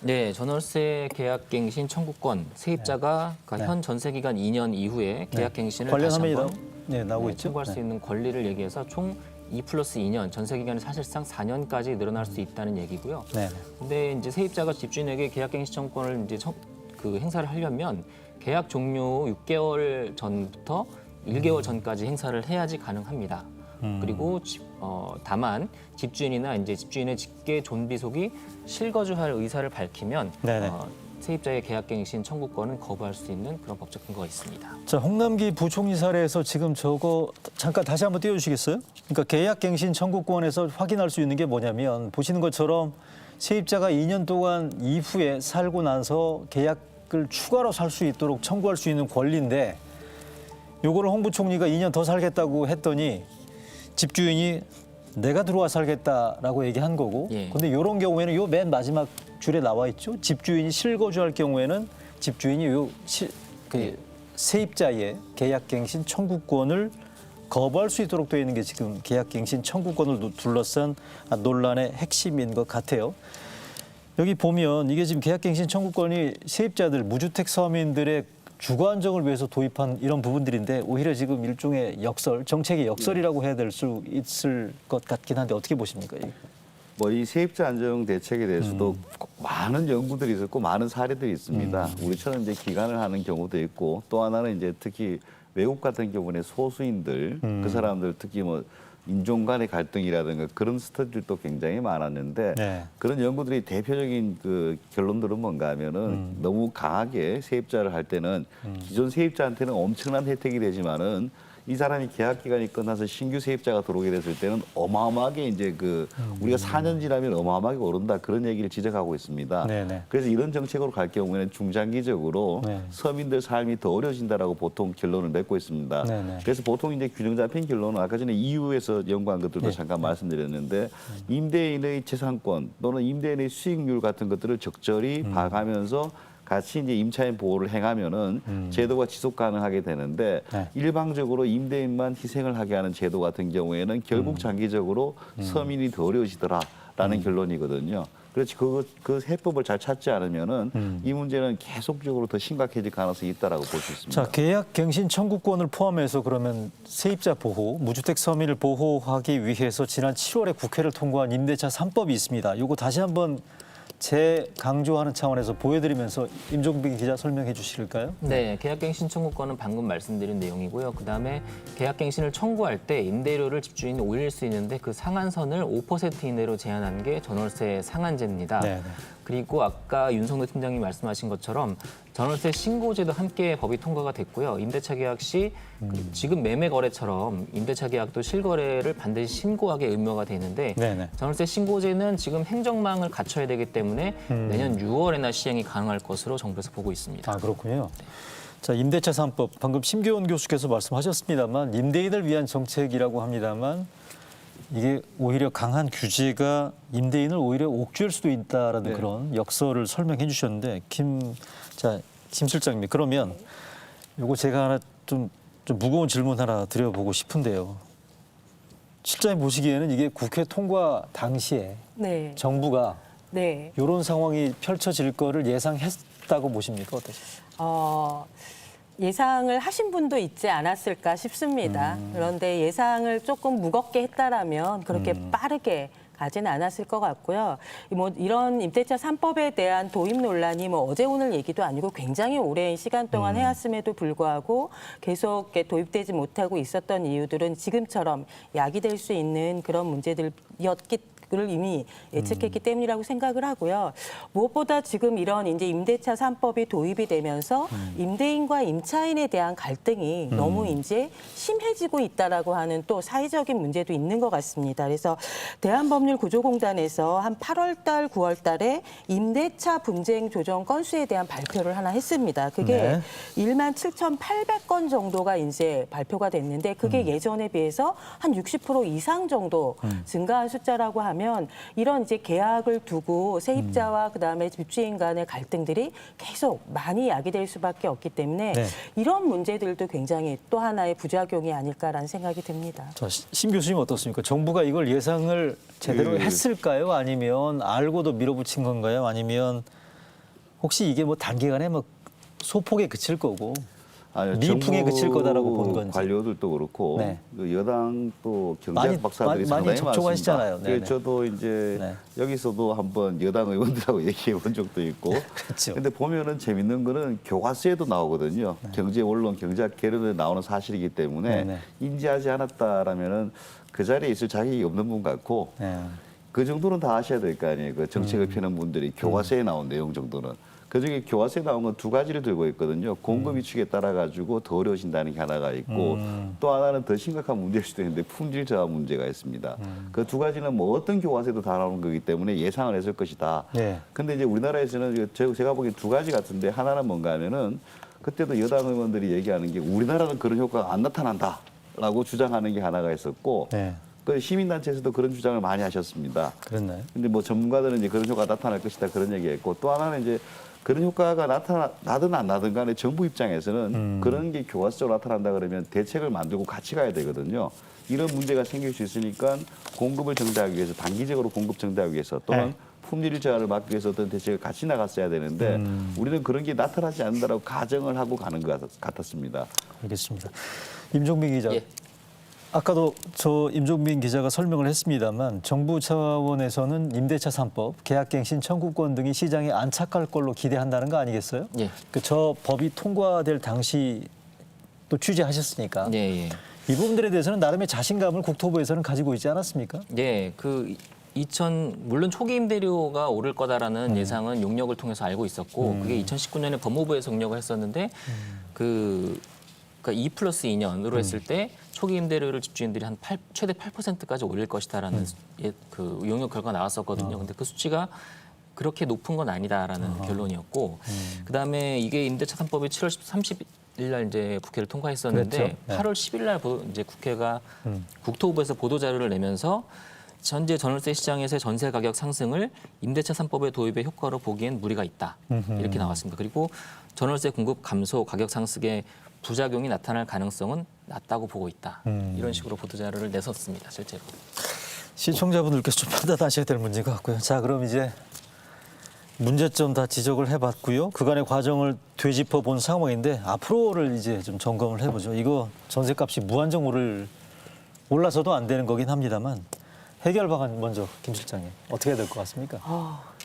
네, 전월세 계약갱신 청구권 세입자가 그러니까 현 전세 기간 2년 이후에 계약갱신을 다시 관련 한번 화면이 나오고 있죠. 청구할 수 있는 권리를 얘기해서 총 2+2년, 전세 기간이 사실상 4년까지 늘어날 수 있다는 얘기고요. 네. 근데 이제 세입자가 집주인에게 계약갱신 청구권을 이제 행사를 하려면 계약 종료 6개월 전부터 1개월 전까지 행사를 해야지 가능합니다. 그리고 다만 집주인이나 이제 집주인의 직계 존비속이 실거주할 의사를 밝히면 네네. 세입자의 계약갱신 청구권은 거부할 수 있는 그런 법적 근거가 있습니다. 자, 홍남기 부총리 사례에서 지금 저거 잠깐 다시 한번 띄워주시겠어요? 그러니까 계약갱신 청구권에서 확인할 수 있는 게 뭐냐면 보시는 것처럼 세입자가 2년 동안 이후에 살고 나서 계약을 추가로 살 수 있도록 청구할 수 있는 권리인데 요거를 홍 부총리가 2년 더 살겠다고 했더니 집주인이 내가 들어와 살겠다라고 얘기한 거고 예. 근데 이런 경우에는 요 맨 마지막 줄에 나와 있죠. 집주인이 실거주할 경우에는 집주인이 세입자의 계약갱신 청구권을 거부할 수 있도록 되어 있는 게 지금 계약갱신 청구권을 둘러싼 논란의 핵심인 것 같아요. 여기 보면 이게 지금 계약갱신 청구권이 세입자들, 무주택 서민들의 주거 안정을 위해서 도입한 이런 부분들인데 오히려 지금 일종의 역설, 정책의 역설이라고 해야 될 수 있을 것 같긴 한데 어떻게 보십니까? 뭐 이 세입자 안정 대책에 대해서도 많은 연구들이 있었고 많은 사례들이 있습니다. 우리처럼 이제 기간을 하는 경우도 있고 또 하나는 이제 특히 외국 같은 경우는 소수인들 그 사람들 특히 뭐 인종 간의 갈등이라든가 그런 스터디들도 굉장히 많았는데 네. 그런 연구들이 대표적인 그 결론들은 뭔가 하면은 너무 강하게 세입자를 할 때는 기존 세입자한테는 엄청난 혜택이 되지만은 이 사람이 계약 기간이 끝나서 신규 세입자가 들어오게 됐을 때는 어마어마하게 이제 우리가 4년 지나면 어마어마하게 오른다 그런 얘기를 지적하고 있습니다. 네네. 그래서 이런 정책으로 갈 경우에는 중장기적으로 네. 서민들 삶이 더 어려진다라고 보통 결론을 맺고 있습니다. 네네. 그래서 보통 이제 균형 잡힌 결론은 아까 전에 EU에서 연구한 것들도 네. 잠깐 말씀드렸는데 임대인의 재산권 또는 임대인의 수익률 같은 것들을 적절히 봐가면서 같이 이제 임차인 보호를 행하면은 제도가 지속 가능하게 되는데 네. 일방적으로 임대인만 희생을 하게 하는 제도 같은 경우에는 결국 장기적으로 서민이 더 어려워지더라라는 결론이거든요. 그렇지 그 해법을 잘 찾지 않으면은 이 문제는 계속적으로 더 심각해질 가능성이 있다라고 볼 수 있습니다. 자, 계약갱신 청구권을 포함해서 그러면 세입자 보호, 무주택 서민을 보호하기 위해서 지난 7월에 국회를 통과한 임대차 3법이 있습니다. 이거 다시 한번 재강조하는 차원에서 보여드리면서 임종빈 기자 설명해 주실까요? 네, 계약갱신 청구권은 방금 말씀드린 내용이고요. 그다음에 계약갱신을 청구할 때 임대료를 집주인이 올릴 수 있는데 그 상한선을 5% 이내로 제한한 게 전월세 상한제입니다. 네, 네. 그리고 아까 윤성도 팀장님 말씀하신 것처럼 전월세 신고제도 함께 법이 통과가 됐고요. 임대차 계약 시 지금 매매 거래처럼 임대차 계약도 실거래를 반드시 신고하게 의무화가 되는데 네네. 전월세 신고제는 지금 행정망을 갖춰야 되기 때문에 내년 6월에나 시행이 가능할 것으로 정부에서 보고 있습니다. 아, 그렇군요. 자, 임대차 3법 방금 심교원 교수께서 말씀하셨습니다만 임대인을 위한 정책이라고 합니다만 이게 오히려 강한 규제가 임대인을 오히려 옥죄할 수도 있다라는 네. 그런 역설을 설명해 주셨는데 김 실장님 그러면 요거 제가 하나 좀 무거운 질문 하나 드려보고 싶은데요. 실장님 보시기에는 이게 국회 통과 당시에 네. 정부가 네. 이런 상황이 펼쳐질 거를 예상했다고 보십니까? 어떠세요? 예상을 하신 분도 있지 않았을까 싶습니다. 그런데 예상을 조금 무겁게 했다라면 그렇게 빠르게 가지는 않았을 것 같고요. 뭐 이런 임대차 3법에 대한 도입 논란이 뭐 어제 오늘 얘기도 아니고 굉장히 오랜 시간 동안 해왔음에도 불구하고 계속 도입되지 못하고 있었던 이유들은 지금처럼 야기될 수 있는 그런 문제들이었기 를 이미 예측했기 때문이라고 생각을 하고요. 무엇보다 지금 이런 이제 임대차 3법이 도입이 되면서 임대인과 임차인에 대한 갈등이 너무 이제 심해지고 있다라고 하는 또 사회적인 문제도 있는 것 같습니다. 그래서 대한법률구조공단에서 한 8월 달, 9월 달에 임대차 분쟁 조정 건수에 대한 발표를 하나 했습니다. 그게 네. 17,800건 정도가 이제 발표가 됐는데 그게 예전에 비해서 한 60% 이상 정도 증가한 숫자라고 하면 이런 이제 계약을 두고 세입자와 그다음에 집주인 간의 갈등들이 계속 많이 야기될 수밖에 없기 때문에 네. 이런 문제들도 굉장히 또 하나의 부작용이 아닐까라는 생각이 듭니다. 자, 심 교수님 어떻습니까? 정부가 이걸 예상을 제대로 했을까요? 아니면 알고도 밀어붙인 건가요? 아니면 혹시 이게 뭐 단기간에 뭐 소폭에 그칠 거고? 아니요, 미풍에 정부 그칠 거다라고 본 건지. 관료들도 그렇고 네. 그 여당 또 많이- 경제학 박사들이 많이 상당히 접촉하시잖아요. 많습니다. 네네. 그래서 저도 이제 네. 여기서도 한번 여당 의원들하고 얘기해 본 적도 있고. 그렇죠. 근데 보면은 재밌는 거는 교과서에도 나오거든요. 경제 원론, 경제학 개론에 나오는 사실이기 때문에 네네. 인지하지 않았다라면은 그 자리에 있을 자격이 없는 분 같고 네. 그 정도는 다 아셔야 될 거 아니에요. 그 정책을 펴는 분들이 교과서에 나온 내용 정도는. 그중에 교과서에 나온 건 두 가지를 들고 있거든요. 공급 위축에 따라 가지고 더 어려워진다는 게 하나가 있고 또 하나는 더 심각한 문제일 수도 있는데 품질 저하 문제가 있습니다. 그 두 가지는 뭐 어떤 교과서에도 다 나오는 거기 때문에 예상을 했을 것이다. 네. 근데 이제 우리나라에서는 제가 보기엔 두 가지 같은데 하나는 뭔가 하면은 그때도 여당 의원들이 얘기하는 게 우리나라는 그런 효과가 안 나타난다라고 주장하는 게 하나가 있었고 네. 그 시민단체에서도 그런 주장을 많이 하셨습니다. 그랬나요? 근데 뭐 전문가들은 이제 그런 효과가 나타날 것이다 그런 얘기했고 또 하나는 이제 그런 효과가 나든 안 나든 간에 정부 입장에서는 그런 게 교과서적으로 나타난다 그러면 대책을 만들고 같이 가야 되거든요. 이런 문제가 생길 수 있으니까 공급을 정대하기 위해서 단기적으로 공급 정대하기 위해서 또는 네. 품질 저하를 막기 위해서 어떤 대책을 같이 나갔어야 되는데 우리는 그런 게 나타나지 않는다라고 가정을 하고 가는 것 같았습니다. 알겠습니다. 임종빈 기자. 예. 아까도 저 임종빈 기자가 설명을 했습니다만 정부 차원에서는 임대차 3법, 계약갱신 청구권 등이 시장에 안착할 걸로 기대한다는 거 아니겠어요? 예. 저 법이 통과될 당시 또 취재하셨으니까 예, 예. 이 부분들에 대해서는 나름의 자신감을 국토부에서는 가지고 있지 않았습니까? 네, 물론 초기 임대료가 오를 거다라는 예상은 용역을 통해서 알고 있었고 그게 2019년에 법무부에서 용역을 했었는데 그러니까 2+2년으로 했을 때 초기 임대료를 집주인들이 최대 8%까지 올릴 것이다라는 그 용역 결과가 나왔었거든요. 근데 그 수치가 그렇게 높은 건 아니다라는 결론이었고 그다음에 이게 임대차 3법이 7월 30일 날 이제 국회를 통과했었는데 그렇죠. 네. 8월 10일 날 이제 국회가 국토부에서 보도 자료를 내면서 현재 전월세 시장에서의 전세 가격 상승을 임대차 3법의 도입의 효과로 보기엔 무리가 있다. 이렇게 나왔습니다. 그리고 전월세 공급 감소, 가격 상승의 부작용이 나타날 가능성은 낮다고 보고 있다. 이런 식으로 보도 자료를 내섰습니다. 실제로. 시청자분들께서 좀 판단하셔야 될 문제인 것 같고요. 자, 그럼 이제 문제점 다 지적을 해봤고요. 그간의 과정을 되짚어 본 상황인데 앞으로를 이제 좀 점검을 해보죠. 이거 전세값이 무한정 올라서도 안 되는 거긴 합니다만 해결 방안 먼저 김 실장님 어떻게 해야 될 것 같습니까?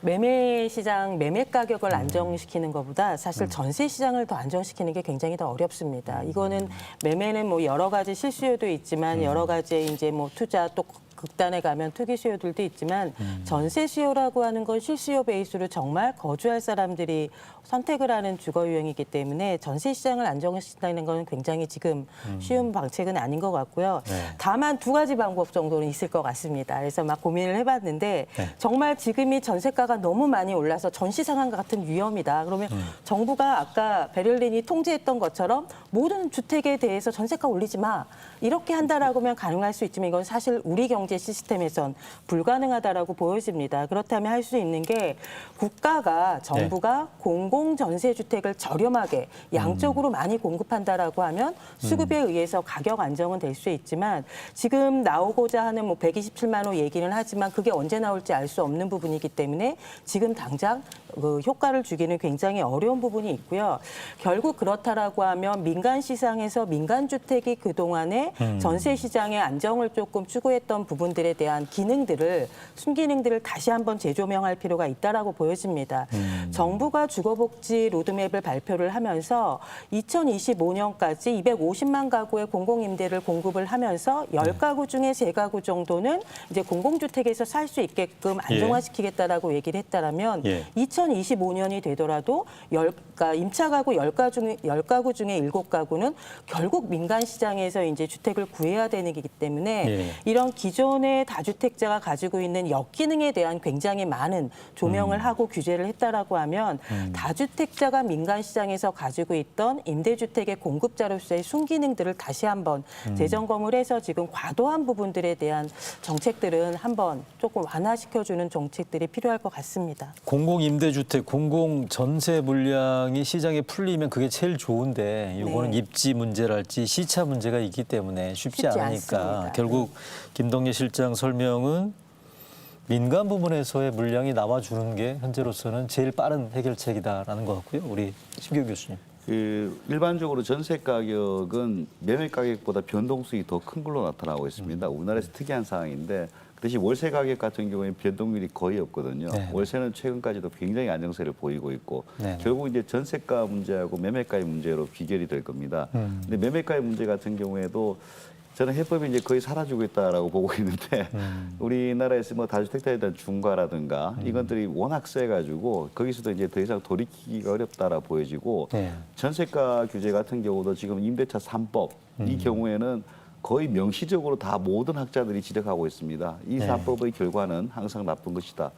매매 시장 매매 가격을 안정시키는 것보다 사실 전세 시장을 더 안정시키는 게 굉장히 더 어렵습니다. 이거는 매매는 뭐 여러 가지 실수요도 있지만 여러 가지 이제 뭐 투자 또 극단에 가면 투기 수요들도 있지만 전세 수요라고 하는 건 실수요 베이스로 정말 거주할 사람들이 선택을 하는 주거 유형이기 때문에 전세 시장을 안정시킨다는 건 굉장히 지금 쉬운 방책은 아닌 것 같고요. 다만 두 가지 방법 정도는 있을 것 같습니다. 그래서 막 고민을 해봤는데 정말 지금이 전세가가 너무 많이 올라서 전시 상황 같은 위험이다. 그러면 정부가 아까 베를린이 통제했던 것처럼 모든 주택에 대해서 전세가 올리지 마. 이렇게 한다라고 하면 가능할 수 있지만 이건 사실 우리 경제 시스템에선 불가능하다라고 보여집니다. 그렇다면 할 수 있는 게 국가가 정부가 공공 전세 주택을 저렴하게 양적으로 많이 공급한다라고 하면 수급에 의해서 가격 안정은 될 수 있지만 지금 나오고자 하는 뭐 127만 호 얘기는 하지만 그게 언제 나올지 알 수 없는 부분이기 때문에 지금 당장 그 효과를 주기는 굉장히 어려운 부분이 있고요. 결국 그렇다라고 하면 민간 시장에서 민간 주택이 그동안에 전세 시장의 안정을 조금 추구했던 부분들에 대한 기능들을 순기능들을 다시 한번 재조명할 필요가 있다라고 보여집니다. 정부가 주거복지 로드맵을 발표를 하면서 2025년까지 250만 가구의 공공임대를 공급을 하면서 10가구 중에 3가구 정도는 이제 공공주택에서 살 수 있게끔 안정화시키겠다라고 얘기를 했다라면 2025년이 되더라도 그러니까 임차 가구 10가구 중에 7가구는 결국 민간 시장에서 이제 주택을 구해야 되는 거기 때문에 이런 기존의 다주택자가 가지고 있는 역기능에 대한 굉장히 많은 조명을 하고 규제를 했다라고 하면 다주택자가 민간 시장에서 가지고 있던 임대주택의 공급자로서의 순기능들을 다시 한번 재점검을 해서 지금 과도한 부분들에 대한 정책들은 한번 조금 완화시켜주는 정책들이 필요할 것 같습니다. 공공임대주택, 공공전세 물량이 시장에 풀리면 그게 제일 좋은데 이거는 입지 문제랄지 시차 문제가 있기 때문에 쉽지 않으니까 않습니다. 결국 김동예 실장 설명은 민간 부분에서의 물량이 나와주는 게 현재로서는 제일 빠른 해결책이다라는 것 같고요. 우리 신규 교수님. 일반적으로 전세 가격은 매매 가격보다 변동성이 더 큰 걸로 나타나고 있습니다. 우리나라에서 특이한 상황인데 그 대신 월세 가격 같은 경우에는 변동률이 거의 없거든요. 네. 월세는 최근까지도 굉장히 안정세를 보이고 있고 네. 결국 이제 전세가 문제하고 매매가의 문제로 비결이 될 겁니다. 근데 매매가의 문제 같은 경우에도 저는 해법이 이제 거의 사라지고 있다라고 보고 있는데 우리나라에서 뭐 다주택자에 대한 중과라든가 이것들이 워낙 세가지고 거기서도 이제 더 이상 돌이키기가 어렵다라 보여지고 네. 전세가 규제 같은 경우도 지금 임대차 3법 이 경우에는 거의 명시적으로 다 모든 학자들이 지적하고 있습니다. 이 네. 3법의 결과는 항상 나쁜 것이다.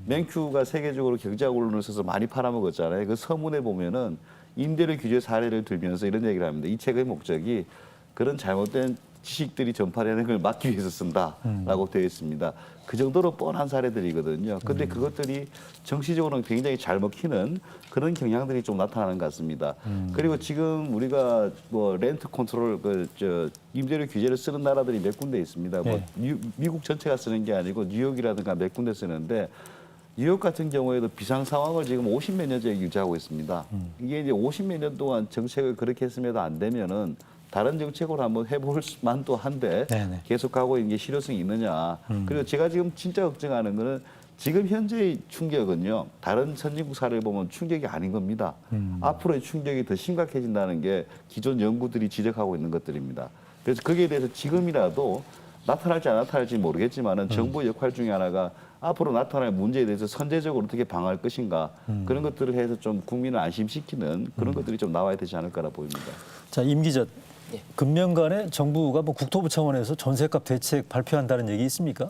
맨큐가 세계적으로 경제학 원론을 써서 많이 팔아먹었잖아요. 그 서문에 보면은 임대료 규제 사례를 들면서 이런 얘기를 합니다. 이 책의 목적이 그런 잘못된 지식들이 전파되는 걸 막기 위해서 쓴다라고 되어 있습니다. 그 정도로 뻔한 사례들이거든요. 근데 그것들이 정치적으로는 굉장히 잘 먹히는 그런 경향들이 좀 나타나는 것 같습니다. 그리고 지금 우리가 뭐 렌트 컨트롤 임대료 규제를 쓰는 나라들이 몇 군데 있습니다. 뭐 미국 전체가 쓰는 게 아니고 뉴욕이라든가 몇 군데 쓰는데 뉴욕 같은 경우에도 비상 상황을 지금 50몇 년째 유지하고 있습니다. 이게 이제 50몇 년 동안 정책을 그렇게 했음에도 안 되면은 다른 정책으로 한번 해볼 만도 한데 네네. 계속하고 이게 실효성이 있느냐. 그리고 제가 지금 진짜 걱정하는 거는 지금 현재의 충격은요. 다른 선진국 사례를 보면 충격이 아닌 겁니다. 앞으로의 충격이 더 심각해진다는 게 기존 연구들이 지적하고 있는 것들입니다. 그래서 거기에 대해서 지금이라도 나타날지 안 나타날지 모르겠지만은 정부의 역할 중에 하나가 앞으로 나타날 문제에 대해서 선제적으로 어떻게 방어할 것인가 그런 것들을 해서 좀 국민을 안심시키는 그런 것들이 좀 나와야 되지 않을까라 보입니다. 자, 임 기자. 예. 금년간에 정부가 뭐 국토부 차원에서 전세값 대책 발표한다는 얘기 있습니까?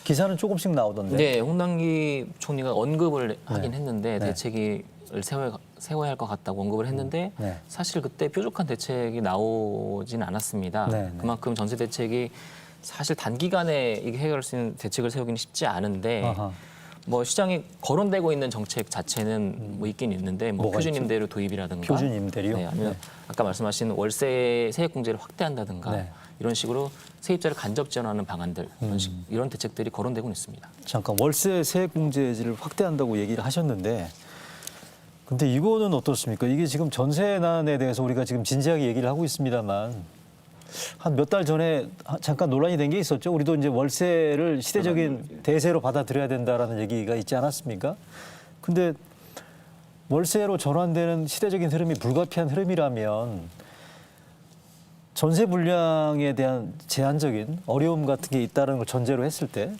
기사는 조금씩 나오던데. 네, 홍남기 총리가 언급을 하긴 했는데 네. 대책을 세워야 할 것 같다고 언급을 했는데 네. 사실 그때 뾰족한 대책이 나오진 않았습니다. 네, 네. 그만큼 전세 대책이 사실 단기간에 이게 해결할 수 있는 대책을 세우기는 쉽지 않은데 아하. 뭐 시장에 거론되고 있는 정책 자체는 뭐 있긴 있는데 뭐 뭐가 표준 있죠? 임대료 도입이라든가 표준 임대료? 네, 아니면 네. 아까 말씀하신 월세 세액 공제를 확대한다든가 네. 이런 식으로 세입자를 간접 지원하는 방안들 이런 대책들이 거론되고 있습니다. 잠깐 월세 세액 공제를 확대한다고 얘기를 하셨는데 근데 이거는 어떻습니까? 이게 지금 전세난에 대해서 우리가 지금 진지하게 얘기를 하고 있습니다만 한 몇 달 전에 잠깐 논란이 된 게 있었죠. 우리도 이제 월세를 시대적인 대세로 받아들여야 된다라는 얘기가 있지 않았습니까? 근데 월세로 전환되는 시대적인 흐름이 불가피한 흐름이라면 전세 물량에 대한 제한적인 어려움 같은 게 있다는 걸 전제로 했을 때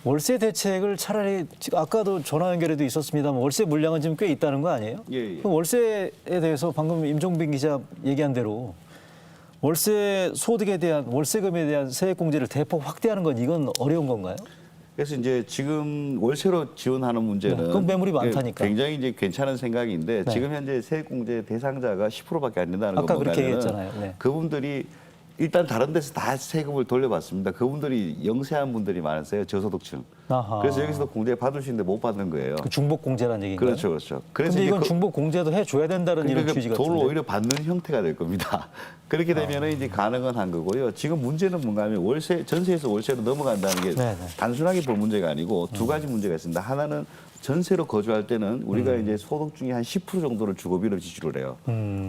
월세 대책을 차라리 지금 아까도 전화 연결에도 있었습니다만 월세 물량은 지금 꽤 있다는 거 아니에요? 예. 그럼 월세에 대해서 방금 임종빈 기자 얘기한 대로 월세 소득에 대한 월세금에 대한 세액 공제를 대폭 확대하는 건 이건 어려운 건가요? 그래서 이제 지금 월세로 지원하는 문제는 네, 그건 매물이 많다니까. 굉장히 이제 괜찮은 생각인데 네. 지금 현재 세액 공제 대상자가 10%밖에 안 된다는 아까 건 그렇게 뭐냐면은 얘기했잖아요. 네. 그분들이 일단 다른 데서 다 세금을 돌려받습니다. 그분들이 영세한 분들이 많으세요. 저소득층. 아하. 그래서 여기서도 공제 받을 수 있는데 못 받는 거예요. 그 중복 공제라는 얘기인가요? 그렇죠, 그렇죠. 그래서 근데 이제 이건 중복 공제도 해줘야 된다는 이런 취지 같은데. 돈을 오히려 받는 형태가 될 겁니다. 그렇게 되면 이제 가능은 한 거고요. 지금 문제는 뭔가 하면 전세에서 월세로 넘어간다는 게 네네. 단순하게 볼 문제가 아니고 두 가지 문제가 있습니다. 하나는 전세로 거주할 때는 우리가 이제 소득 중에 한 10% 정도를 주거비로 지출을 해요.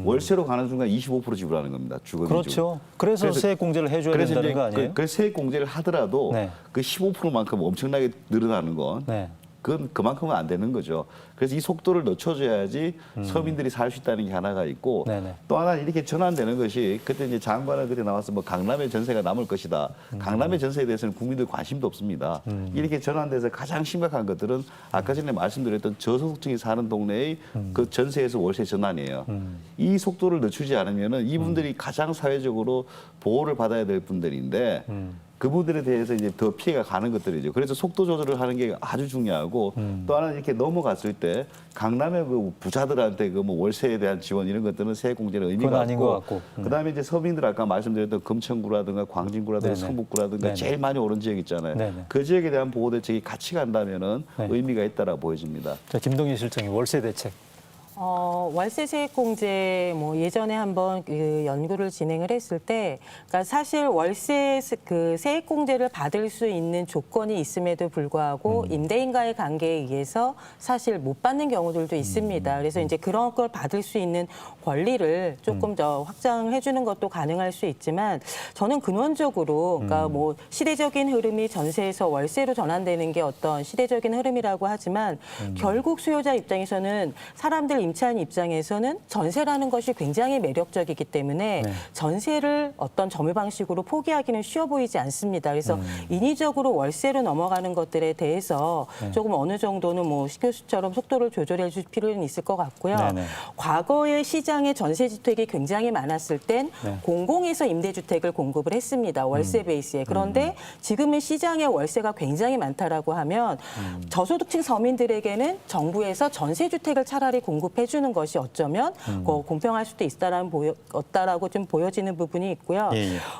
월세로 가는 순간 25% 지불하는 겁니다. 주거비. 그렇죠. 그래서 세액 공제를 해줘야 된다는 거 아니에요? 그 세액 공제를 하더라도 네. 그 15%만큼 엄청나게 늘어나는 건 네. 그건 그만큼은 안 되는 거죠. 그래서 이 속도를 늦춰줘야지 서민들이 살 수 있다는 게 하나가 있고 네네. 또 하나 이렇게 전환되는 것이 그때 이제 장관은 그때 나와서 뭐 강남의 전세가 남을 것이다. 강남의 전세에 대해서는 국민들 관심도 없습니다. 이렇게 전환돼서 가장 심각한 것들은 아까 전에 말씀드렸던 저소득층이 사는 동네의 그 전세에서 월세 전환이에요. 이 속도를 늦추지 않으면은 이분들이 가장 사회적으로 보호를 받아야 될 분들인데 그분들에 대해서 이제 더 피해가 가는 것들이죠. 그래서 속도 조절을 하는 게 아주 중요하고 또 하나는 이렇게 넘어갔을 때 강남의 그 부자들한테 그 뭐 월세에 대한 지원 이런 것들은 세액 공제는 의미가 그건 아닌 것 없고 같고. 그다음에 이제 서민들 아까 말씀드렸던 금천구라든가 광진구라든가 네네. 성북구라든가 네네. 제일 많이 오른 지역 있잖아요. 네네. 그 지역에 대한 보호 대책이 같이 간다면은 네. 의미가 있다라 보여집니다. 자, 김동인 실장님 월세 대책 월세 세액공제 뭐 예전에 한번 그 연구를 진행을 했을 때, 그러니까 사실 월세 그 세액공제를 받을 수 있는 조건이 있음에도 불구하고 임대인과의 관계에 의해서 사실 못 받는 경우들도 있습니다. 그래서 이제 그런 걸 받을 수 있는 권리를 조금 더 확장해 주는 것도 가능할 수 있지만, 저는 근원적으로 그러니까 뭐 시대적인 흐름이 전세에서 월세로 전환되는 게 어떤 시대적인 흐름이라고 하지만 결국 수요자 입장에서는 사람들 임차인 입장에서는 전세라는 것이 굉장히 매력적이기 때문에 전세를 어떤 점유 방식으로 포기하기는 쉬워 보이지 않습니다. 그래서 인위적으로 월세로 넘어가는 것들에 대해서 조금 어느 정도는 뭐 시 교수처럼 속도를 조절해 줄 필요는 있을 것 같고요. 과거에 시장에 전세주택이 굉장히 많았을 땐 공공에서 임대주택을 공급을 했습니다. 월세 베이스에. 그런데 지금은 시장에 월세가 굉장히 많다라고 하면 저소득층 서민들에게는 정부에서 전세주택을 차라리 공급해 주는 것이 어쩌면 공평할 수도 있다라고 좀 보여지는 부분이 있고요.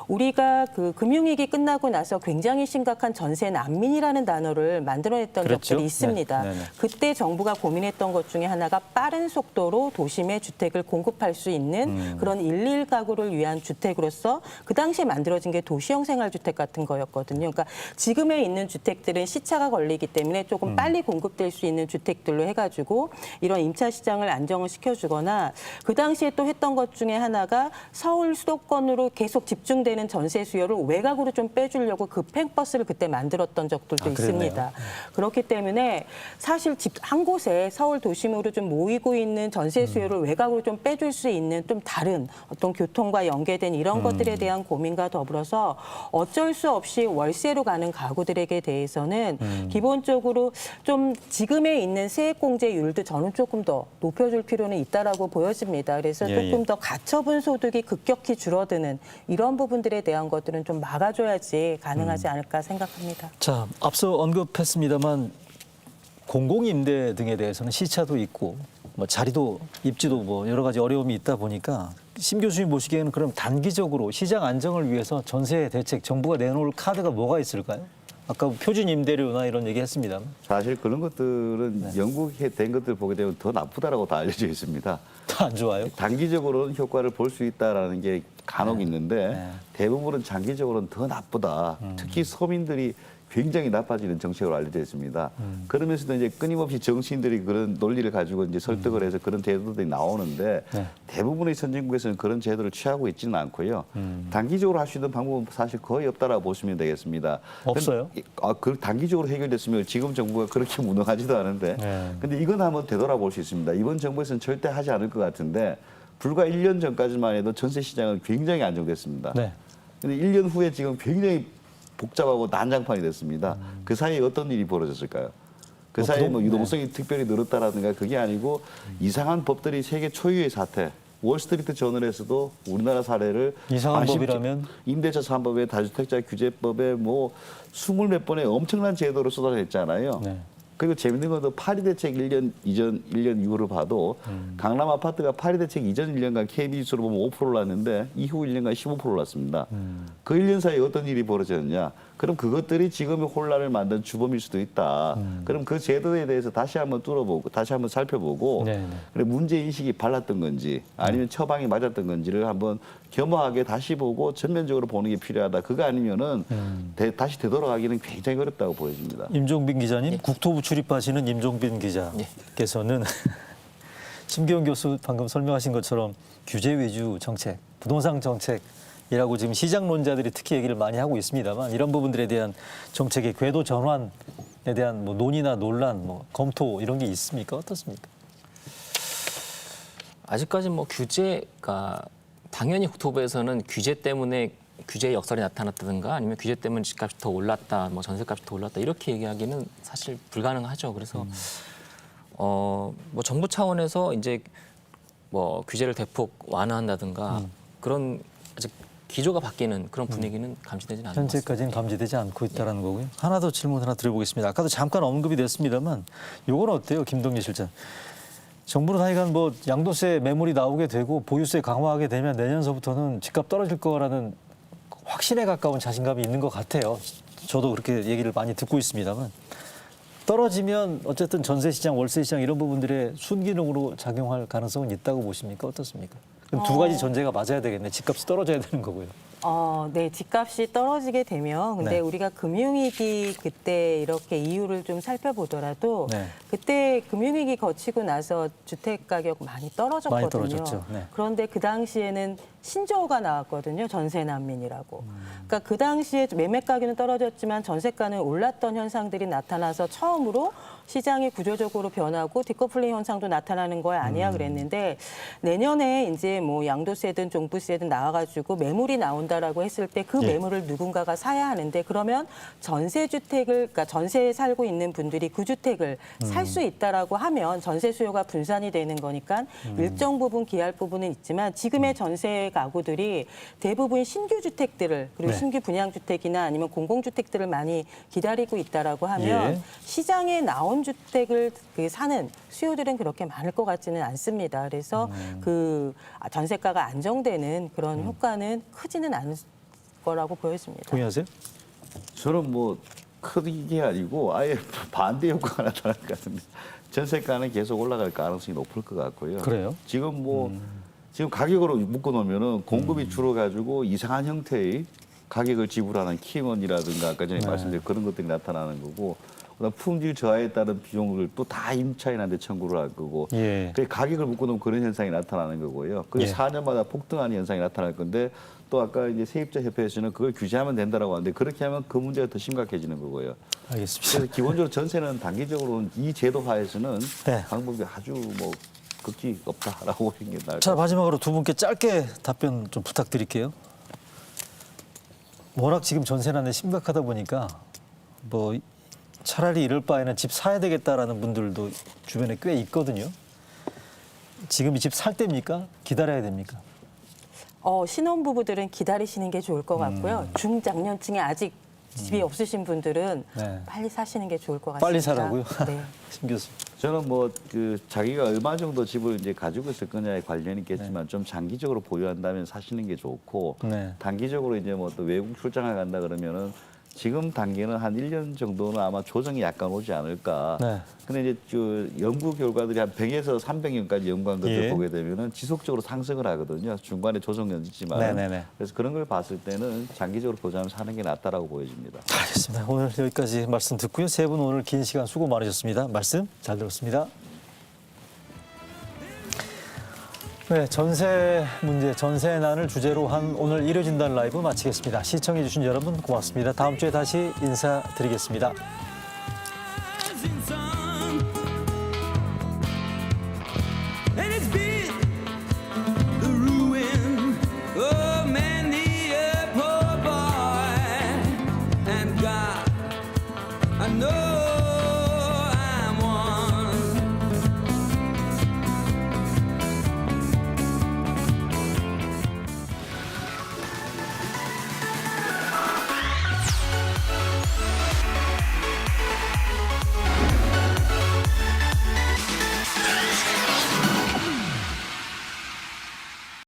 우리가 그 금융위기 끝나고 나서 굉장히 심각한 전세 난민이라는 단어를 만들어냈던 그랬죠? 적들이 있습니다. 그때 정부가 고민했던 것 중에 하나가 빠른 속도로 도심에 주택을 공급할 수 있는 그런 1일 가구를 위한 주택으로서 그 당시에 만들어진 게 도시형 생활주택 같은 거였거든요. 그러니까 지금에 있는 주택들은 시차가 걸리기 때문에 조금 빨리 공급될 수 있는 주택들로 해가지고 이런 임차 시장을 안정을 시켜주거나, 그 당시에 또 했던 것 중에 하나가 서울 수도권으로 계속 집중되는 전세 수요를 외곽으로 좀 빼주려고 급행버스를 그때 만들었던 적들도 있습니다. 그렇기 때문에 사실 집 한 곳에 서울 도심으로 좀 모이고 있는 전세 수요를 외곽으로 좀 빼줄 수 있는 좀 다른 어떤 교통과 연계된 이런 것들에 대한 고민과 더불어서 어쩔 수 없이 월세로 가는 가구들에게 대해서는 기본적으로 좀 지금에 있는 세액공제율도 저는 조금 더 높여줄 필요는 있다라고 보여집니다. 그래서 조금 더 가처분 소득이 급격히 줄어드는 이런 부분들에 대한 것들은 좀 막아줘야지 가능하지 않을까 생각합니다. 자, 앞서 언급했습니다만 공공임대 등에 대해서는 시차도 있고 뭐 자리도 입지도 뭐 여러 가지 어려움이 있다 보니까 심 교수님 보시기에는 그럼 단기적으로 시장 안정을 위해서 전세 대책 정부가 내놓을 카드가 뭐가 있을까요? 아까 표준 임대료나 이런 얘기 했습니다만. 사실 그런 것들은 연구된 것들 보게 되면 더 나쁘다라고 다 알려져 있습니다. 더 안 좋아요? 단기적으로는 효과를 볼 수 있다라는 게 간혹 있는데 대부분은 장기적으로는 더 나쁘다. 특히 서민들이 굉장히 나빠지는 정책으로 알려져 있습니다. 그러면서도 이제 끊임없이 정치인들이 그런 논리를 가지고 이제 설득을 해서 그런 제도들이 나오는데 대부분의 선진국에서는 그런 제도를 취하고 있지는 않고요. 단기적으로 할 수 있는 방법은 사실 거의 없다라고 보시면 되겠습니다. 없어요? 그 단기적으로 해결됐으면 지금 정부가 그렇게 무능하지도 않은데. 근데 이건 한번 되돌아볼 수 있습니다. 이번 정부에서는 절대 하지 않을 것 같은데 불과 1년 전까지만 해도 전세 시장은 굉장히 안정됐습니다. 근데 1년 후에 지금 굉장히 복잡하고 난장판이 됐습니다. 그 사이에 어떤 일이 벌어졌을까요? 그 사이에 뭐 유동성이 특별히 늘었다라든가 그게 아니고 이상한 법들이 세계 초유의 사태. 월스트리트 저널에서도 우리나라 사례를 이상한 법이라면 임대차 3법에 다주택자 규제법에 뭐 20몇 번의 엄청난 제도를 쏟아냈잖아요. 그리고 재밌는 건 파리 대책 1년 이전 1년 이후를 봐도 강남 아파트가 파리 대책 이전 1년간 KB지수로 보면 5% 올랐는데 이후 1년간 15% 올랐습니다. 그 1년 사이에 어떤 일이 벌어졌느냐? 그럼 그것들이 지금의 혼란을 만든 주범일 수도 있다. 그럼 그 제도에 대해서 다시 한번 뚫어보고 다시 한번 살펴보고 그래 문제 인식이 발랐던 건지 아니면 처방이 맞았던 건지를 한번 겸허하게 다시 보고 전면적으로 보는 게 필요하다. 그거 아니면은 다시 되돌아가기는 굉장히 어렵다고 보여집니다. 임종빈 기자님, 국토부 출입하시는 임종빈 기자께서는 심기영 교수 방금 설명하신 것처럼 규제 위주 정책, 부동산 정책이라고 지금 시장론자들이 특히 얘기를 많이 하고 있습니다만 이런 부분들에 대한 정책의 궤도 전환에 대한 뭐 논의나 논란, 뭐 검토 이런 게 있습니까? 어떻습니까? 아직까지 뭐 규제가 당연히 국토부에서는 규제 때문에 규제의 역설이 나타났다든가 아니면 규제 때문에 집값이 더 올랐다, 뭐 전세값이 더 올랐다 이렇게 얘기하기는 사실 불가능하죠. 그래서 뭐 정부 차원에서 이제 뭐 규제를 대폭 완화한다든가 그런 아직 기조가 바뀌는 그런 분위기는 감지되지는 않는 것 같습니다. 현재까지는 감지되지 않고 있다는 거고요. 하나 더 질문 하나 드려보겠습니다. 아까도 잠깐 언급이 됐습니다만 이건 어때요, 김동기 실장? 정부는 하여간 뭐 양도세 매물이 나오게 되고 보유세 강화하게 되면 내년서부터는 집값 떨어질 거라는 확신에 가까운 자신감이 있는 것 같아요. 저도 그렇게 얘기를 많이 듣고 있습니다만 떨어지면 어쨌든 전세 시장, 월세 시장 이런 부분들의 순기능으로 작용할 가능성은 있다고 보십니까? 어떻습니까? 그럼 두 가지 전제가 맞아야 되겠네. 집값이 떨어져야 되는 거고요. 네, 집값이 떨어지게 되면 근데 네. 우리가 금융위기 그때 이렇게 이유를 좀 살펴보더라도 네. 그때 금융위기 거치고 나서 주택 가격 많이 떨어졌거든요. 많이 떨어졌죠. 네. 그런데 그 당시에는 신조어가 나왔거든요. 전세 난민이라고. 그러니까 그 당시에 매매 가격은 떨어졌지만 전세가는 올랐던 현상들이 나타나서 처음으로 시장이 구조적으로 변하고 디커플링 현상도 나타나는 거야 아니야 그랬는데 내년에 이제 뭐 양도세든 종부세든 나와가지고 매물이 나온다라고 했을 때 그 예. 매물을 누군가가 사야 하는데 그러면 전세주택을 그러니까 전세에 살고 있는 분들이 그 주택을 살 수 있다라고 하면 전세 수요가 분산이 되는 거니까 일정 부분 기할 부분은 있지만 지금의 전세 가구들이 대부분 신규 주택들을 그리고 네. 신규 분양 주택이나 아니면 공공주택들을 많이 기다리고 있다라고 하면 예. 시장에 나온 주택을 사는 수요들은 그렇게 많을 것 같지는 않습니다. 그래서 그 전세가가 안정되는 그런 효과는 크지는 않을 거라고 보여집니다. 동의하세요? 저는 뭐 크게 아니고 아예 반대 효과가 나타날 것 같습니다. 전세가는 계속 올라갈 가능성이 높을 것 같고요. 그래요? 지금 뭐 지금 가격으로 묶어놓으면은 공급이 줄어가지고 이상한 형태의 가격을 지불하는 키원이라든가 아까 전에 말씀드린 그런 것들이 나타나는 거고 그다음 품질 저하에 따른 비용을 또 다 임차인한테 청구를 할 거고 예. 그 가격을 묶어놓으면 그런 현상이 나타나는 거고요. 그게 예. 4년마다 폭등하는 현상이 나타날 건데 또 아까 이제 세입자 협회에서는 그걸 규제하면 된다라고 하는데 그렇게 하면 그 문제가 더 심각해지는 거고요. 알겠습니다. 그래서 기본적으로 전세는 단기적으로는 이 제도 하에서는 네. 방법이 아주 뭐 극히 없다라고 보는 게 나을 것 자, 마지막으로 두 분께 짧게 답변 좀 부탁드릴게요. 워낙 지금 전세난에 심각하다 보니까 뭐 차라리 이럴 바에는 집 사야 되겠다라는 분들도 주변에 꽤 있거든요. 지금 이 집 살 때입니까? 기다려야 됩니까? 신혼부부들은 기다리시는 게 좋을 것 같고요. 중장년층에 아직 집이 없으신 분들은 네. 빨리 사시는 게 좋을 것 같습니다. 빨리 사라고요? 네. 심 교수. 저는 뭐 그 자기가 얼마 정도 집을 이제 가지고 있을 거냐에 관련이 있겠지만 좀 장기적으로 보유한다면 사시는 게 좋고 네. 단기적으로 이제 뭐 또 외국 출장을 간다 그러면은 지금 단계는 한 1년 정도는 아마 조정이 약간 오지 않을까. 네. 근데 이제 그 연구 결과들이 한 100에서 300년까지 연구한 것들 예. 보게 되면은 지속적으로 상승을 하거든요. 중간에 조정은 있지만. 네네네. 그래서 그런 걸 봤을 때는 장기적으로 보자면 사는 게 낫다라고 보여집니다. 알겠습니다. 오늘 여기까지 말씀 듣고요. 세 분 오늘 긴 시간 수고 많으셨습니다. 말씀 잘 들었습니다. 네, 전세 문제, 전세난을 주제로 한 오늘 일요진단 라이브 마치겠습니다. 시청해 주신 여러분 고맙습니다. 다음 주에 다시 인사드리겠습니다. And it's been the ruin of many a poor boy. And God, I know